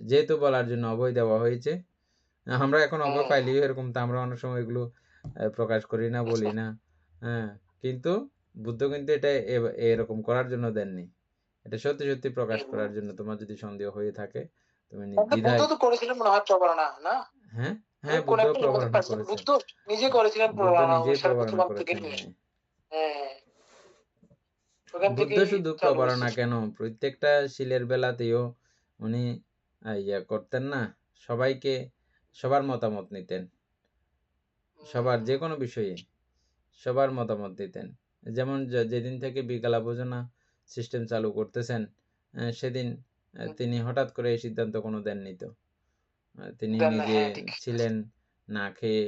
যেহেতু বলার জন্য অভয় দেওয়া হয়েছে। আমরা এখন অভয় পাইলেও এরকম তো আমরা অনেক সময় এগুলো প্রকাশ করি না, বলি না, হ্যাঁ, কিন্তু বুদ্ধ কিন্তু এটা এরকম করার জন্য দেননি, এটা সত্যি সত্যি প্রকাশ করার জন্য। তোমার যদি সন্দেহ হয়ে থাকে তুমি নির্দ্বিধায়, হ্যাঁ হ্যাঁ, বুদ্ধ প্রবারণা করেছেন, বুদ্ধ নিজেই প্রবারণা করেছেন। বুদ্ধ শুধু প্রবারণা কেন, প্রত্যেকটা শিলের বেলাতেও উনি ইয়া করতেন না, সবাইকে সবার মতামত নিতেন, সবার যে কোনো বিষয়ে সবার মতামত দিতেন। যেমন যেদিন থেকে বিকালা ভোজনা সিস্টেম চালু করতেছেন সেদিন তিনি হঠাৎ করে এই সিদ্ধান্ত কোনো দেননি তো, তিনি নিজে ছিলেন না খেয়ে,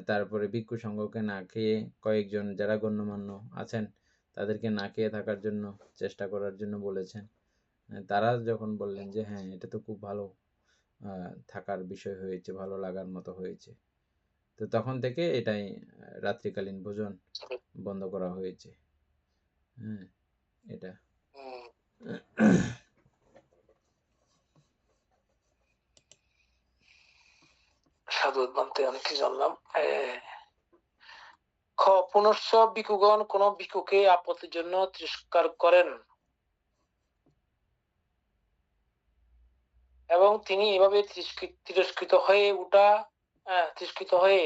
তারপরে ভিক্ষু সংঘকে না খেয়ে, কয়েকজন যারা গণ্যমান্য আছেন তাদেরকে না খেয়ে থাকার জন্য চেষ্টা করার জন্য বলেছেন। তারা যখন বললেন যে হ্যাঁ এটা তো খুব ভালো থাকার বিষয় হয়েছে, ভালো লাগার মতো হয়েছে, তো তখন থেকে এটাই রাত্রিকালীন ভোজন বন্ধ করা হয়েছে। হ্যাঁ, এটা কি জানলাম খ পুনশ্চ ভিক্ষুগণ কোন ভিক্ষুকে আপত্তির জন্য তিরস্কার করেন এবং তিনি এভাবে তিরস্কৃত হয়ে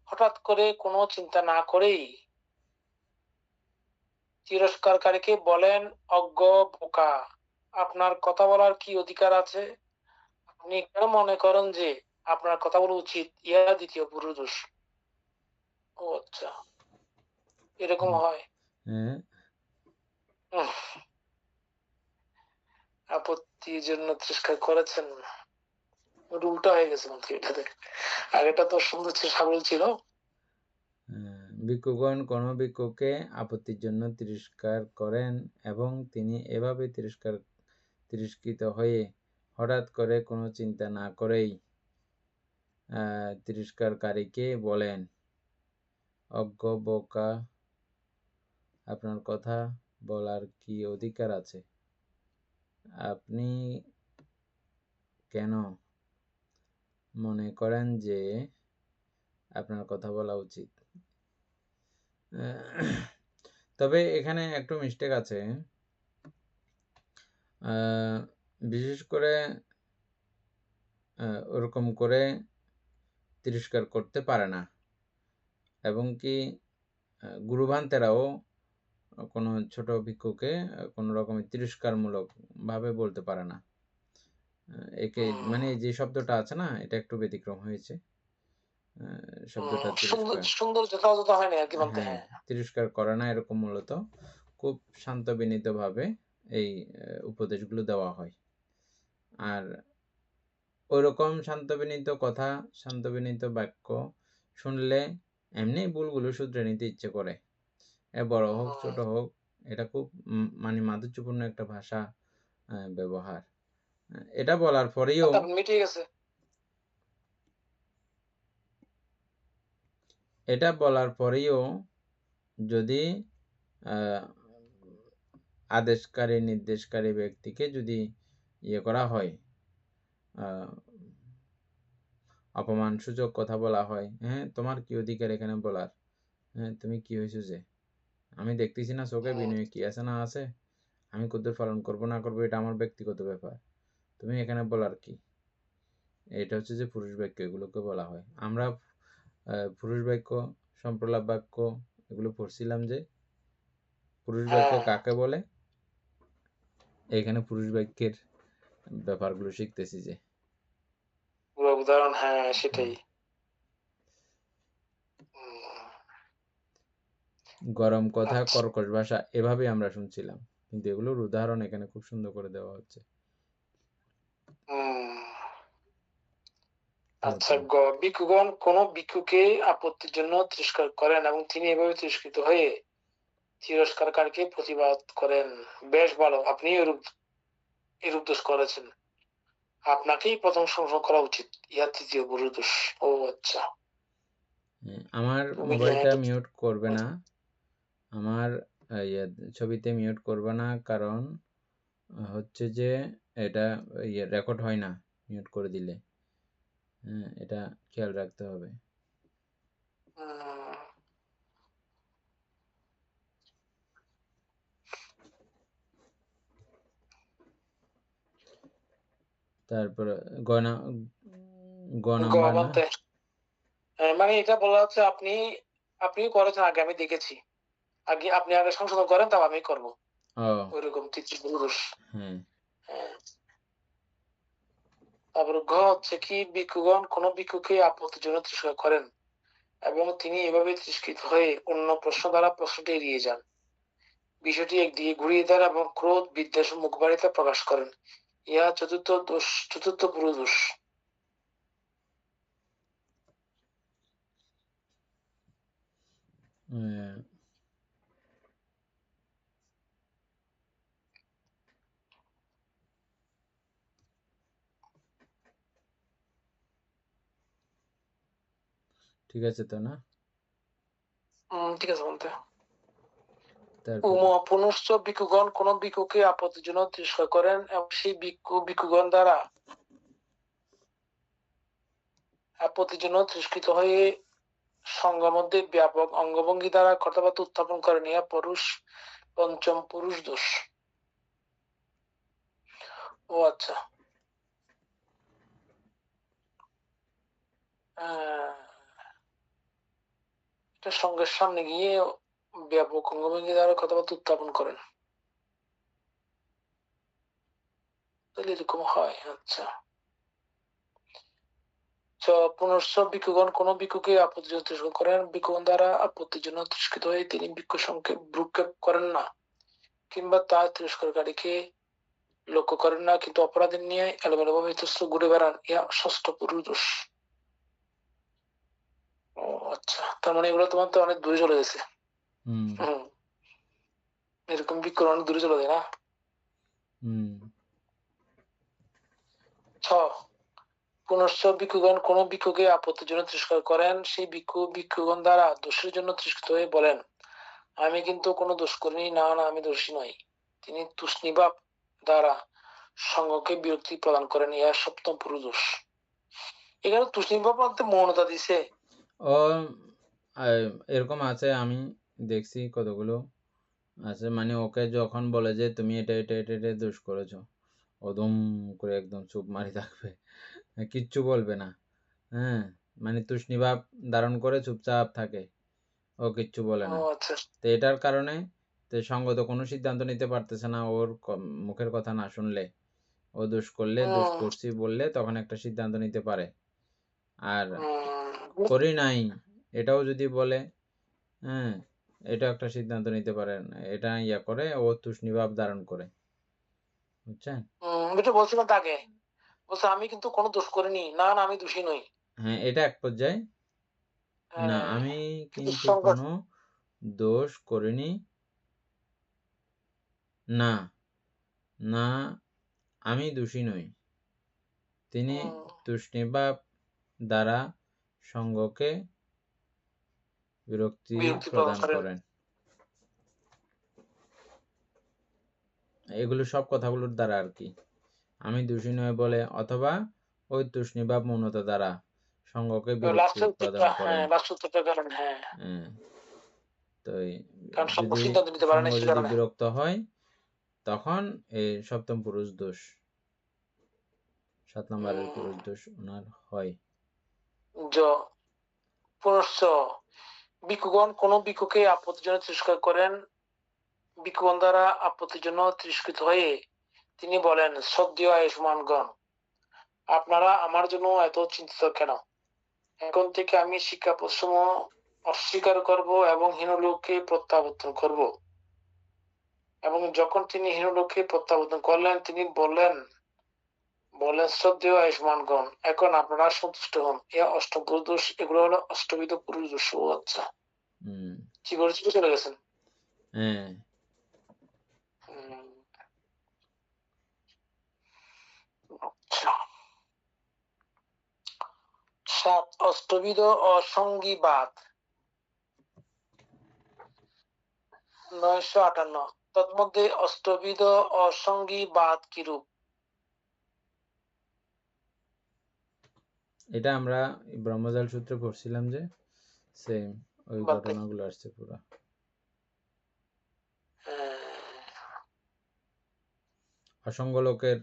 হঠাৎ করে কোনো চিন্তা না করেই তিরস্কারকারীকে বলেন, অজ্ঞ বোকা, আপনার কথা বলার কি অধিকার আছে? আপনি কেন মনে করেন যে আপনার কথা বলা উচিত? ইহা দ্বিতীয় পুরুষ। ও আচ্ছা, এরকম হয়। হ্যাঁ, আপত্তির জন্য তিরস্কার করেছেন, উল্টা হয়ে গেছে মনে হয় এটাতে। আগেটা তো সুন্দর ছিল, সাবল ছিল। ভিক্ষুগণ কোন ভিক্ষুকে আপত্তির জন্য তিরস্কার করেন এবং তিনি এভাবে তিরস্কৃত হয়ে হঠাৎ করে কোনো চিন্তা না করেই তিরস্কারকারীকে বলেন, অজ্ঞ বোকা, আপনার কথা বলার কি অধিকার আছে? আপনি কেন মনে করেন যে আপনার কথা বলা উচিত? তবে এখানে একটু মিস্টেক আছে। বিশেষ করে ওরকম করে তিরস্কার করতে পারে না, এবং কি গুরুভান্তেরাও কোনো ছোট ভিক্ষুকে কোনো রকমের তিরস্কারমূলক ভাবে বলতে পারে না। একে মানে যে শব্দটা আছে না, এটা একটু ব্যতিক্রম হয়েছে। শব্দটা সুন্দর যথাযথ হয় না আর কি বলতে। হ্যাঁ, তিরস্কার করে না, এরকম মূলত খুব শান্ত বিনীত ভাবে এই উপদেশগুলো দেওয়া হয়। আর ওইরকম শান্ত বিনীত কথা, শান্ত বিনীত বাক্য শুনলে এমনি ভুলগুলো শুধরে নিতে ইচ্ছে করে। বড় হোক ছোট হোক, এটা খুব মানে মাধুর্যপূর্ণ একটা ভাষা ব্যবহার। এটা বলার পরেও মিটে গেছে। এটা বলার পরেও যদি আদেশকারী নির্দেশকারী ব্যক্তিকে যদি ইয়ে করা হয়, অপমানসূচক কথা বলা হয়, হ্যাঁ তোমার কি অধিকার এখানে বলার? হ্যাঁ তুমি কি হয়েছো যে? আমি দেখতেছি না চোখে বিনয় কি আছে না আছে? আমি কদ্দুর পালন করবো না করবো এটা আমার ব্যক্তিগত ব্যাপার, তুমি এখানে বলার কি? এটা হচ্ছে যে পুরুষ বাক্য, এগুলোকে বলা হয়। আমরা পুরুষ বাক্য, সম্প্রলাপ বাক্য এগুলো পড়ছিলাম যে পুরুষ বাক্য কাকে বলে। এখানে পুরুষ বাক্যের ব্যাপারগুলো শিখতেছি যে উদাহরণ। হ্যাঁ সেটাই। গরম কথা, কর্কশ ভাষা, এভাবে আমরা শুনছিলাম, কিন্তু এগুলোর উদাহরণ এখানে খুব সুন্দর করে দেওয়া হচ্ছে। আচ্ছা, ভিক্ষুগণ কোন ভিক্ষুকে আপত্তির জন্য তিরস্কার করেন এবং তিনি এভাবে তিরস্কৃত হয়ে তিরস্কারকারীকে প্রতিবাদ করেন, বেশ ভালো, আপনি এরূপ দোষ করেছেন, আপনাকেই প্রথম সংশোধন করা উচিত, ইহা তৃতীয় গুরু দোষ। ও আচ্ছা, আমার মোবাইলটা মিউট করবে না, আমার ছবিতে মিউট করবে না, কারণ হচ্ছে যে এটা রেকর্ড হয় না মিউট করে দিলে। হ্যাঁ, এটা খেয়াল রাখতে হবে। তারপরে মানে এটা বলা হচ্ছে আপনি করেছেন আগে, আমি দেখেছি, আগে আপনি আগে সংশোধন করেন, তাও আমি করবো, ওইরকম তৃতীয় গুরু দোষ। তারপর ঘ হচ্ছে কি, ভিক্ষুগণ কোন ভিক্ষুকে আপত্তির জন্য তিরস্কার করেন এবং তিনি এভাবে তিরস্কৃত হয়ে অন্য প্রশ্ন দ্বারা প্রশ্নটি এড়িয়ে যান, বিষয়টি একদিকে ঘুরিয়ে দেন এবং ক্রোধ বিদ্বেষ মুখবাড়িতে প্রকাশ করেন, ইহা চতুর্থ পুরু দোষ। ঠিক আছে তো না? ঠিক আছে বলতে। পুনশ্চ ভিক্ষুগণ কোন ভিক্ষুকে আপত্তির জন্য তিরস্কার করেন এবং সেই ভিক্ষুগণ দ্বারা আপত্তির জন্য তিরস্কৃত হয়ে সংঘের মধ্যে ব্যাপক অঙ্গভঙ্গি দ্বারা কথাবার্তা উত্থাপন করেন, ইহা পুরুষ পঞ্চম পুরুষ দোষ। ও আচ্ছা, এটা সংঘের সামনে গিয়ে ব্যাপক অঙ্গভঙ্গি দ্বারা কথাবার্তা উত্থাপন করেন, তাহলে এরকম হয়। আচ্ছা, পুনশ্চ ভিক্ষুগণ কোন ভিক্ষুকে আপত্তিজনক তিরস্কার করেন, ভিক্ষুগণ দ্বারা আপত্তির জন্য তিরস্কৃত হয়ে তিনি ভিক্ষু সংক্ষেপ ভ্রুক্ষেপ করেন না, কিংবা তার তিরস্কারকারীকে লক্ষ্য করেন না, কিন্তু অপরাধী নিয়ে এলোমেলোভাবে ইতস্তত ঘুরে বেড়ান, ইহা ষষ্ঠ পুরুষ দোষ। ও আচ্ছা, তার মানে এগুলো তোমার তো অনেক দূরে চলে গেছে। এরকম ভিক্ষুর অনেক দূরে চলে যায় না। পুনশ্চ ভিক্ষুগণ কোন ভিক্ষুকে আপত্তির জন্য তিরস্কার করেন, সেই ভিক্ষুগণ দ্বারা দোষের জন্য তিরস্কৃত হয়ে বলেন, আমি কিন্তু কোনো দোষ করিনি, না না আমি দোষী নই। তিনি তুষ্ণীভাব দ্বারা সংঘকে বিরক্তি প্রদান করেন, ইহা সপ্তম পুরুষ দোষ। এখানে তুষ্ণীভাব বলতে মৌনতা দিছে। ও এরকম আছে, আমি দেখছি কতগুলো আছে, মানে ওকে যখন বলে যে তুমি এটা এটা এটা এটা দোষ করেছো, ওদম করে একদম চুপ মারি থাকবে, কিচ্ছু বলবে না। হ্যাঁ, মানে তুষ্ণীভাব ধারণ করে চুপচাপ থাকে, ও কিচ্ছু বলে না। তো এটার কারণে তো সঙ্গত কোনো সিদ্ধান্ত নিতে পারতেছে না, ওর মুখের কথা না শুনলে। ও দোষ করলে, দোষ করছি বললে তখন একটা সিদ্ধান্ত নিতে পারে। আর করি নাই এটাও যদি বলে, হ্যাঁ, এটা একটা সিদ্ধান্ত নিতে পারে, এটা ইয়া করে ও তুষ্ণীভাব ধারণ করে, বুঝছেন? এটা বলছিলাম তাকে, বলছে আমি কিন্তু কোনো দোষ করিনি, না না আমি দোষী নই। হ্যাঁ, এটা এক পর্যায়ে না, আমি কিন্তু কোনো দোষ করিনি, না না আমি দোষী নই। তিনি তুষ্ণীভাব দ্বারা সঙ্গকে বিরক্তি প্রদান করেন। এগুলো সব কথাগুলোর দ্বারা আর কি, আমি দোষী নয় বলে, অথবা ওই তুষ্ণীভাব মৌনতা দ্বারা সঙ্গকে বিরক্তি প্রদান করেন। তো সঙ্গ যদি বিরক্ত হয় তখন এই সপ্তম পুরুষ দোষ, 7 নম্বরের পুরুষ দোষ ওনার হয়। পুনশ্চ ভিক্ষুগণ কোন ভিক্ষুকে আপত্তির জন্য তিরস্কার করেন, ভিক্ষুগণ দ্বারা আপত্তির জন্য তিরস্কৃত হয়ে তিনি বলেন, শ্রদ্ধেয় আয়ুষ্মানগণ, আপনারা আমার জন্য এত চিন্তিত কেন? এখন থেকে আমি শিক্ষাপ্রশ্রম অস্বীকার করব এবং হীনলোককে প্রত্যাবর্তন করব। এবং যখন তিনি হীনলোককে প্রত্যাবর্তন করলেন, তিনি বললেন, শ্রদ্ধেয় আয়ুষ্মানগণ, এখন আপনারা সন্তুষ্ট হন, ইহা অষ্টম পুরুষ দোষ। এগুলো হলো অষ্টবিধ পুরুষ দোষ। ও আচ্ছা, কি বলেছিল, চলে গেছেন। আচ্ছা, 7 অষ্টবিধ অসঙ্গীবাদ। 958 তন্মধ্যে অষ্টবিধ অসঙ্গীবাদ কিরূপ? এটা আমরা ব্রহ্মজাল সূত্রে পড়ছিলাম যে সেম ওই ঘটনাগুলো আসছে পুরো। অসঙ্গ লোকের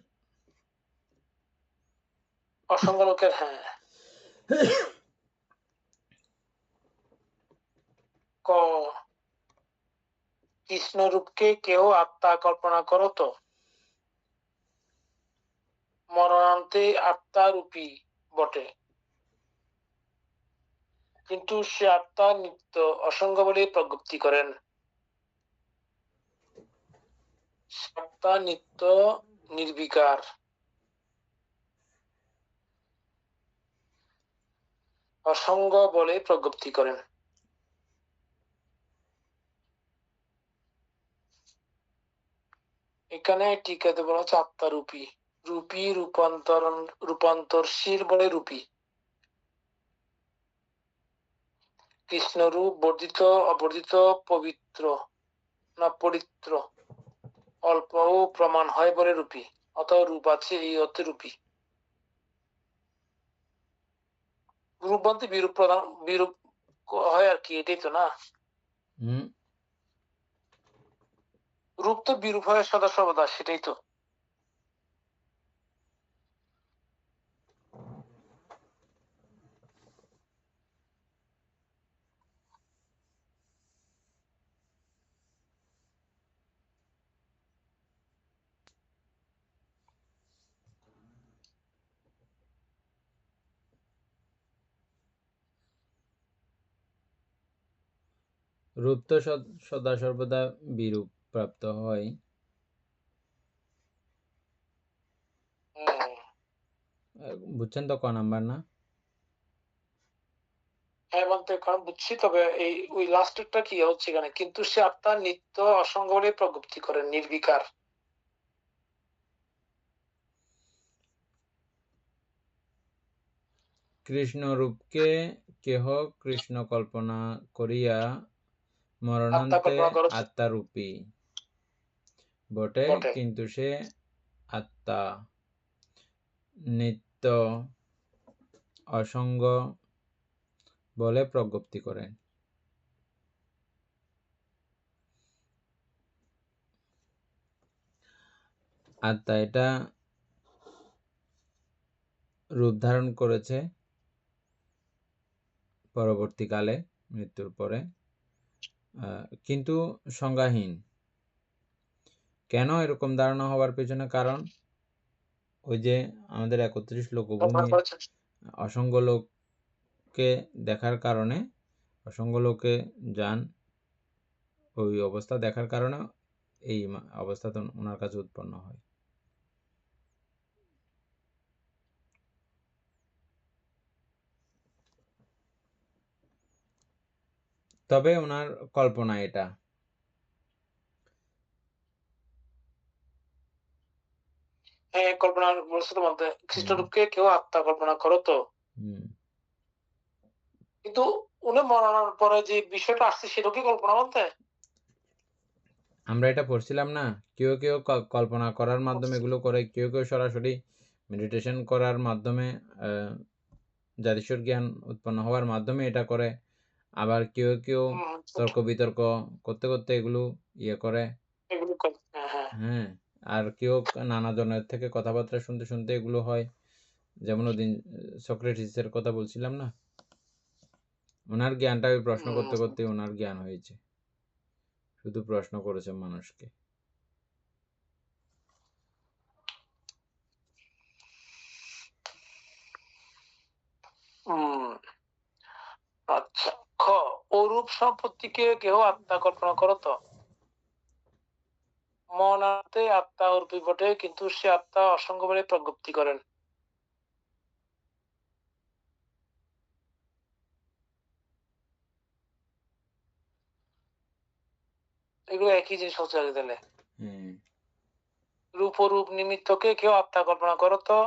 হ্যাঁ, ক কৃষ্ণরূপকে কেউ আত্মা কল্পনা করো তো, মরণান্তে আত্মারূপী বটে, কিন্তু সে আত্মা নিত্য অসঙ্গ বলে প্রজ্ঞপ্তি করেন। আত্মা নিত্য নির্বিকার, অসঙ্গ বলে প্রজ্ঞপ্তি করেন। এখানে টিকাতে বলা হচ্ছে আত্মারূপী, রূপী রূপান্তরশীল বলে রূপী। কৃষ্ণরূপ বর্ধিত অবর্ধিত পবিত্র না পবিত্র অল্পও প্রমাণ হয় বলে রূপী, অথবা রূপ আছে এই অর্থে রূপী। রূপ বলতে বিরূপ হয় আর কি, এটাই তো না? হুম রূপ তো বিরূপ হয় সদা সর্বদা, সেটাই তো। রূপ তো সদা সর্বদা বিরূপ প্রাপ্ত হয়। বুঝছেন তো ক নাম্বার না? হ্যাঁ বলতে কারণ বুঝছি, তবে এই ওই লাস্টেরটা কি হচ্ছে এখানে, কিন্তু সে আত্মার নিত্য অসঙ্গ বলে প্রজ্ঞপ্তি করেন, নির্বিকার। কৃষ্ণরূপকে কেহ কৃষ্ণ কল্পনা করিয়া আত্মা মরণান্তে কল্পনা করো আত্মারূপী বটে, বটে। কিন্তু সে আত্মা নিত্য অসঙ্গ বলে প্রজ্ঞপ্তি করেন। আত্মা এটা রূপ ধারণ করেছে পরবর্তীকালে মৃত্যুর পরে, কিন্তু সংজ্ঞাহীন। কেন এরকম ধারণা হওয়ার পেছনে কারণ ওই যে আমাদের 31 কল্পনা লোকভূমির করেছেন। অসংখ্য লোককে দেখার কারণে, অসংখ্য লোকে যান, ওই অবস্থা দেখার কারণে এই অবস্থা তো ওনার কাছে উৎপন্ন হয়। তবে ওনার কল্পনা এটা। হ্যাঁ কল্পনা বলছে তো বলতে, খ্রিস্টরূপকে কেউ আত্মা কল্পনা করো তো। কিন্তু উনি মরানোর পরে যে বিষয়টা আসছে সেটা কি কল্পনা বলতে? আমরা এটা পড়ছিলাম না, কেউ কেউ কল্পনা করার মাধ্যমে এগুলো করে, কেউ কেউ সরাসরি মেডিটেশন করার মাধ্যমে, জাতিস্বর জ্ঞান উৎপন্ন হওয়ার মাধ্যমে এটা করে, আবার কেউ কেউ তর্ক বিতর্ক করতে করতে এগুলো ইয়ে করে। এগুলো হ্যাঁ। হ্যাঁ, আর কেউ নানা জনের থেকে কথাবার্তা শুনতে শুনতে এগুলো হয়। যেমন ওদিন সক্রেটিসের কথা বলছিলাম না, ওনার জ্ঞানটা ওই প্রশ্ন করতে করতে ওনার জ্ঞান হয়েছে, শুধু প্রশ্ন করেছে মানুষকে। আচ্ছা, খ অরূপ সম্পত্তিকে কেহ আত্মা কল্পনা করো তো। মনাতে আত্মা অরূপী বটে, কিন্তু সে আত্মা অসঙ্গ বলে প্রজ্ঞপ্তি করেন। এগুলো একই জিনিস হচ্ছে আগে তাহলে। রূপ ও রূপ নিমিত্তকে কেউ আত্মা কল্পনা করো তো,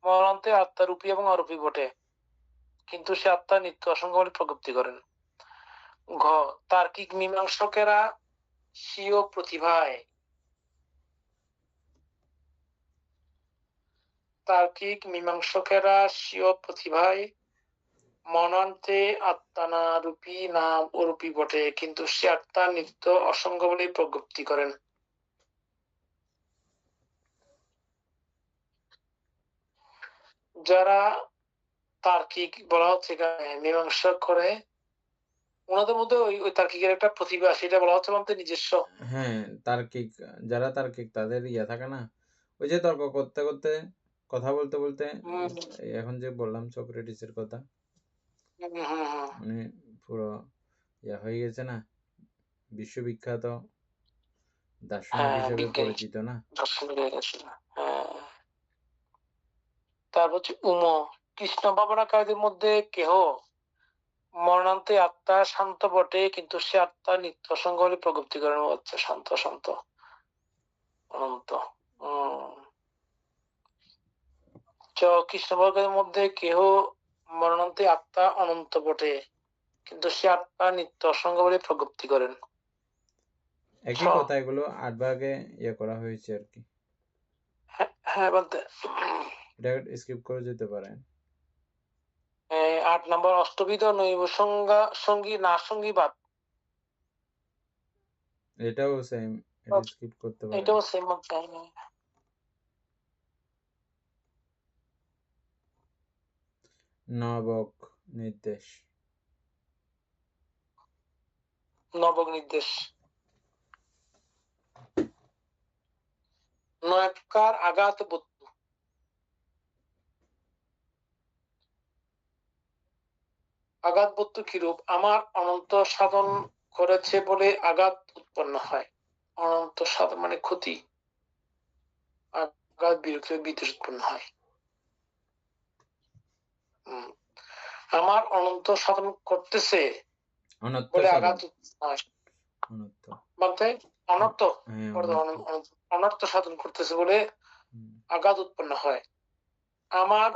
মরণান্তে আত্মা রূপী এবং অরূপী বটে, কিন্তু সে আত্মা নিত্য অসঙ্গ বলে প্রজ্ঞপ্তি করেন। ঘ তার্কিক মীমাংসকেরা স্বীয় প্রতিভায়, তার্কিক মীমাংসকেরা স্বীয় প্রতিভায় মনান্তে আত্মানা রূপী নাম অরূপী বটে, কিন্তু সে আত্মা নিত্য অসঙ্গ বলে প্রজ্ঞপ্তি করেন। যারা তার্কিক বলা হচ্ছে এখানে, মীমাংসা করে, ওনাদের মধ্যে ওই তার্কিকের একটা প্রতিভা, সেটা বলা হচ্ছে বলতে নিজস্ব। হ্যাঁ, তার্কিক, যারা তার্কিক তাদের ইয়ে থাকে না, ওই যে তর্ক করতে করতে, কথা বলতে বলতে, এখন যে বললাম সক্রেটিসের কথা, মানে পুরো ইয়া হয়ে গেছে না, বিশ্ববিখ্যাত দার্শনিক হিসেবে পরিচিত না। তারপর হচ্ছে কৃষ্ণ ভাবনাকারীদের মধ্যে কেহ মরণান্তে আত্মা শান্ত বটে, কিন্তু সে আত্মা নিত্য অসঙ্গ বলে প্রজ্ঞপ্তি করেন। হচ্ছে শান্ত শান্ত অনন্ত। কৃষ্ণ ভাবনাকারীদের মধ্যে কেহ মরণান্তে আত্মা অনন্ত বটে, কিন্তু সে আত্মা নিত্য অসঙ্গ বলে প্রজ্ঞপ্তি করেন। একই কথা, এগুলো 8 ভাগে ইয়ে করা হয়েছে আর কি। হ্যাঁ বলতে এটা স্কিপ করে যেতে পারেন। 8 নম্বর অষ্টবিধ নৈব সঙ্গী না সঙ্গীবাদ। এটাও সেম, এটা স্কিপ করতে পারেন। এটাও সেম। নবক নির্দেশ। নবক নির্দেশ। 9 প্রকার আঘাত বস্তু। আঘাত বস্তু কিরূপ? আমার অনন্ত সাধন করেছে বলে আঘাত উৎপন্ন হয়। অনন্ত সাধন মানে ক্ষতি, আঘাত বিরক্তি বিদ্বেষ উৎপন্ন হয়। আমার অনন্ত সাধন করতেছে বলে আঘাত হয়। বলতে অনর্থ অনর্থ সাধন করতেছে বলে আঘাত উৎপন্ন হয়। আমার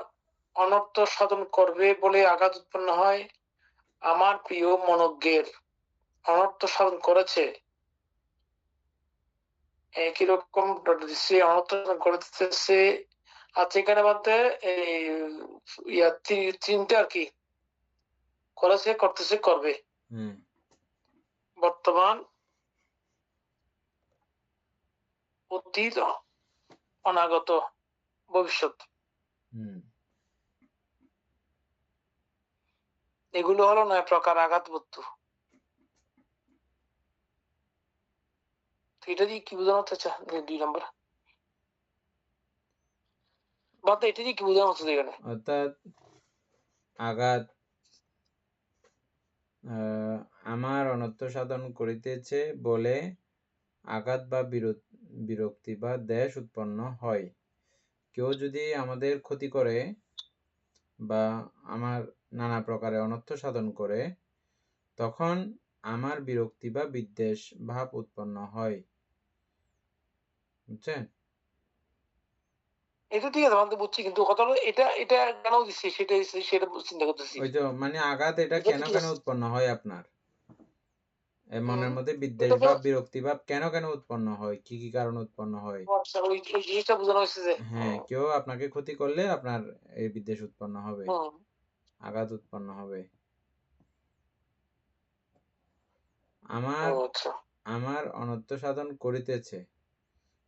অনর্থ সাধন করবে বলে আঘাত উৎপন্ন হয়। আমার প্রিয় মনোজ্ঞের অনর্থ সাধন করেছে, একই রকম অনর্থ সাধন করতেছে আছে এখানে বলতে এই তিনটা আর কি, করেছে, করতেছে, করবে। বর্তমান, অতীত, অনাগত, ভবিষ্যৎ, এগুলো হলো 9 প্রকার আঘাত বস্তু। এটা দিয়ে কি বোঝানো হচ্ছে? 2 নম্বর বাদ, এটা দিয়ে কি বোঝানো হচ্ছে এখানে? অর্থাৎ আঘাত আমার অনর্থ সাধন করিতেছে বলে আঘাত বা বিরক্তি বা দ্বেষ উৎপন্ন হয়। কেউ যদি আমাদের ক্ষতি করে বা আমার নানা প্রকারে অনর্থ সাধন করে, তখন আমার বিরক্তি বা বিদ্বেষ ভাব উৎপন্ন হয়। বুঝছেন? এটা ঠিক আছে, মানে বুঝছি, কিন্তু কথা হলো এটা কেন দিচ্ছি সেটা চিন্তা করতেছি। ওই তো মানে আঘাত এটা কেন উৎপন্ন হয় আপনার মনের মধ্যে বিদ্বেষ ভাব বিরক্তি ভাব কেন উৎপন্ন হয়, কি কি কারণে উৎপন্ন হয়? আচ্ছা, ওই জিনিসটা বোঝানো হয়েছে যে হ্যাঁ, কেউ আপনাকে ক্ষতি করলে আপনার এই বিদ্বেষ উৎপন্ন হবে, আঘাত উৎপন্ন হবে। আমার অনর্থ সাধন করিতেছে,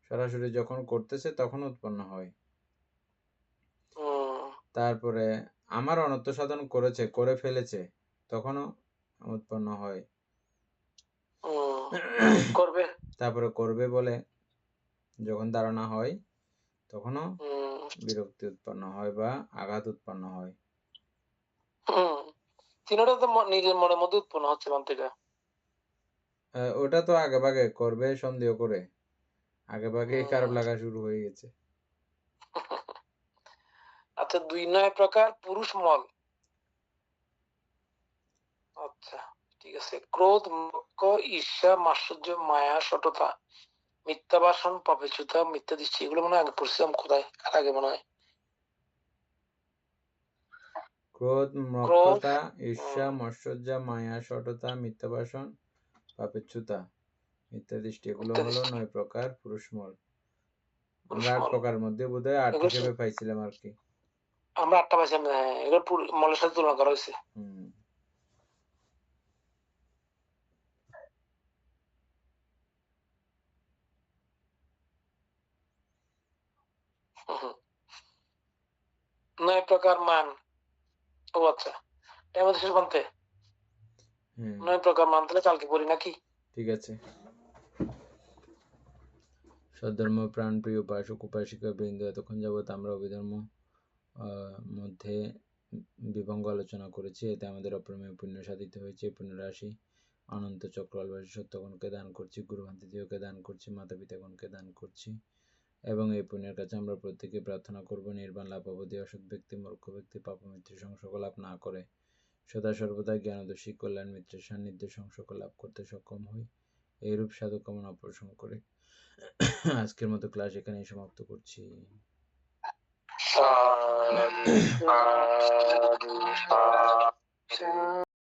সরাসরি যখন করতেছে তখন উৎপন্ন হয়। তারপরে আমার অনর্থ সাধন করেছে, করে ফেলেছে, তখনও উৎপন্ন হয়। করবে, তারপরে করবে বলে যখন ধারণা হয় তখনও বিরক্তি উৎপন্ন হয় বা আঘাত উৎপন্ন হয়। তিনটা তো নিজের মনের মধ্যে উৎপন্ন হচ্ছে মন্ত্রীটা। ওটা তো আগে ভাগে করবে সন্দেহ করে, আগে ভাগে খারাপ লাগা শুরু হয়ে গেছে। আচ্ছা, 2 9 প্রকার পুরুষ মল। আচ্ছা, ঠিক আছে। ক্রোধ, মোক্ষ, ঈর্ষা, মাৎসর্য, মায়া, সততা, মিথ্যা ভাষণ, পাপেচ্যুতা, মিথ্যা দৃষ্টি, এগুলো মনে হয় আগে পড়ছিলাম কোথায়, আর আগে মনে হয়। ক্রোধ, মোক্ষতা, ঈর্ষা, মাৎসর্য, মায়া, সততা, মিথ্যা ভাষণ, পাপেচ্যুতা, মিথ্যা দৃষ্টি, এগুলো হলো 9 প্রকার পুরুষ মল। আমরা 8 প্রকারের মধ্যে বোধহয় 8 হিসেবে পাইছিলাম আর কি। আমরা 8টা পাইছিলাম, হ্যাঁ, এগুলো মলের সাথে তুলনা করা হয়েছে। নয় প্রকার মান। ও আচ্ছা, আমাদের শেষ মানতে 9 প্রকার মান, তাহলে কালকে পড়ি নাকি? ঠিক আছে। সদ্ধর্ম প্রাণপ্রিয় উপাসক উপাসিকা বৃন্দ, এতক্ষণ যাবৎ আমরা অভিধর্ম মধ্যে বিভঙ্গ আলোচনা করেছি। এতে আমাদের অপ্রমেয় পুণ্য সাধিত হয়েছে। পুণ্যরাশি অনন্ত চক্রবাসী সত্যগণকে দান করছি, গুরুভান্তিদেবকে দান করছি, মাতা পিতাগণকে দান করছি, এবং এই পুণ্যের কাছে আমরা প্রত্যেকে প্রার্থনা করব নির্বাণ লাভ অবধি অসৎ ব্যক্তি, মূর্খ ব্যক্তি, পাপমিত্র সংসর্গ লাভ না করে সদা সর্বদা জ্ঞানদর্শী কল্যাণ মিত্রের সান্নিধ্যে সংসর্গ লাভ করতে সক্ষম হই। এইরূপ সাধু কামনা পোষণ করে আজকের মতো ক্লাস এখানেই সমাপ্ত করছি।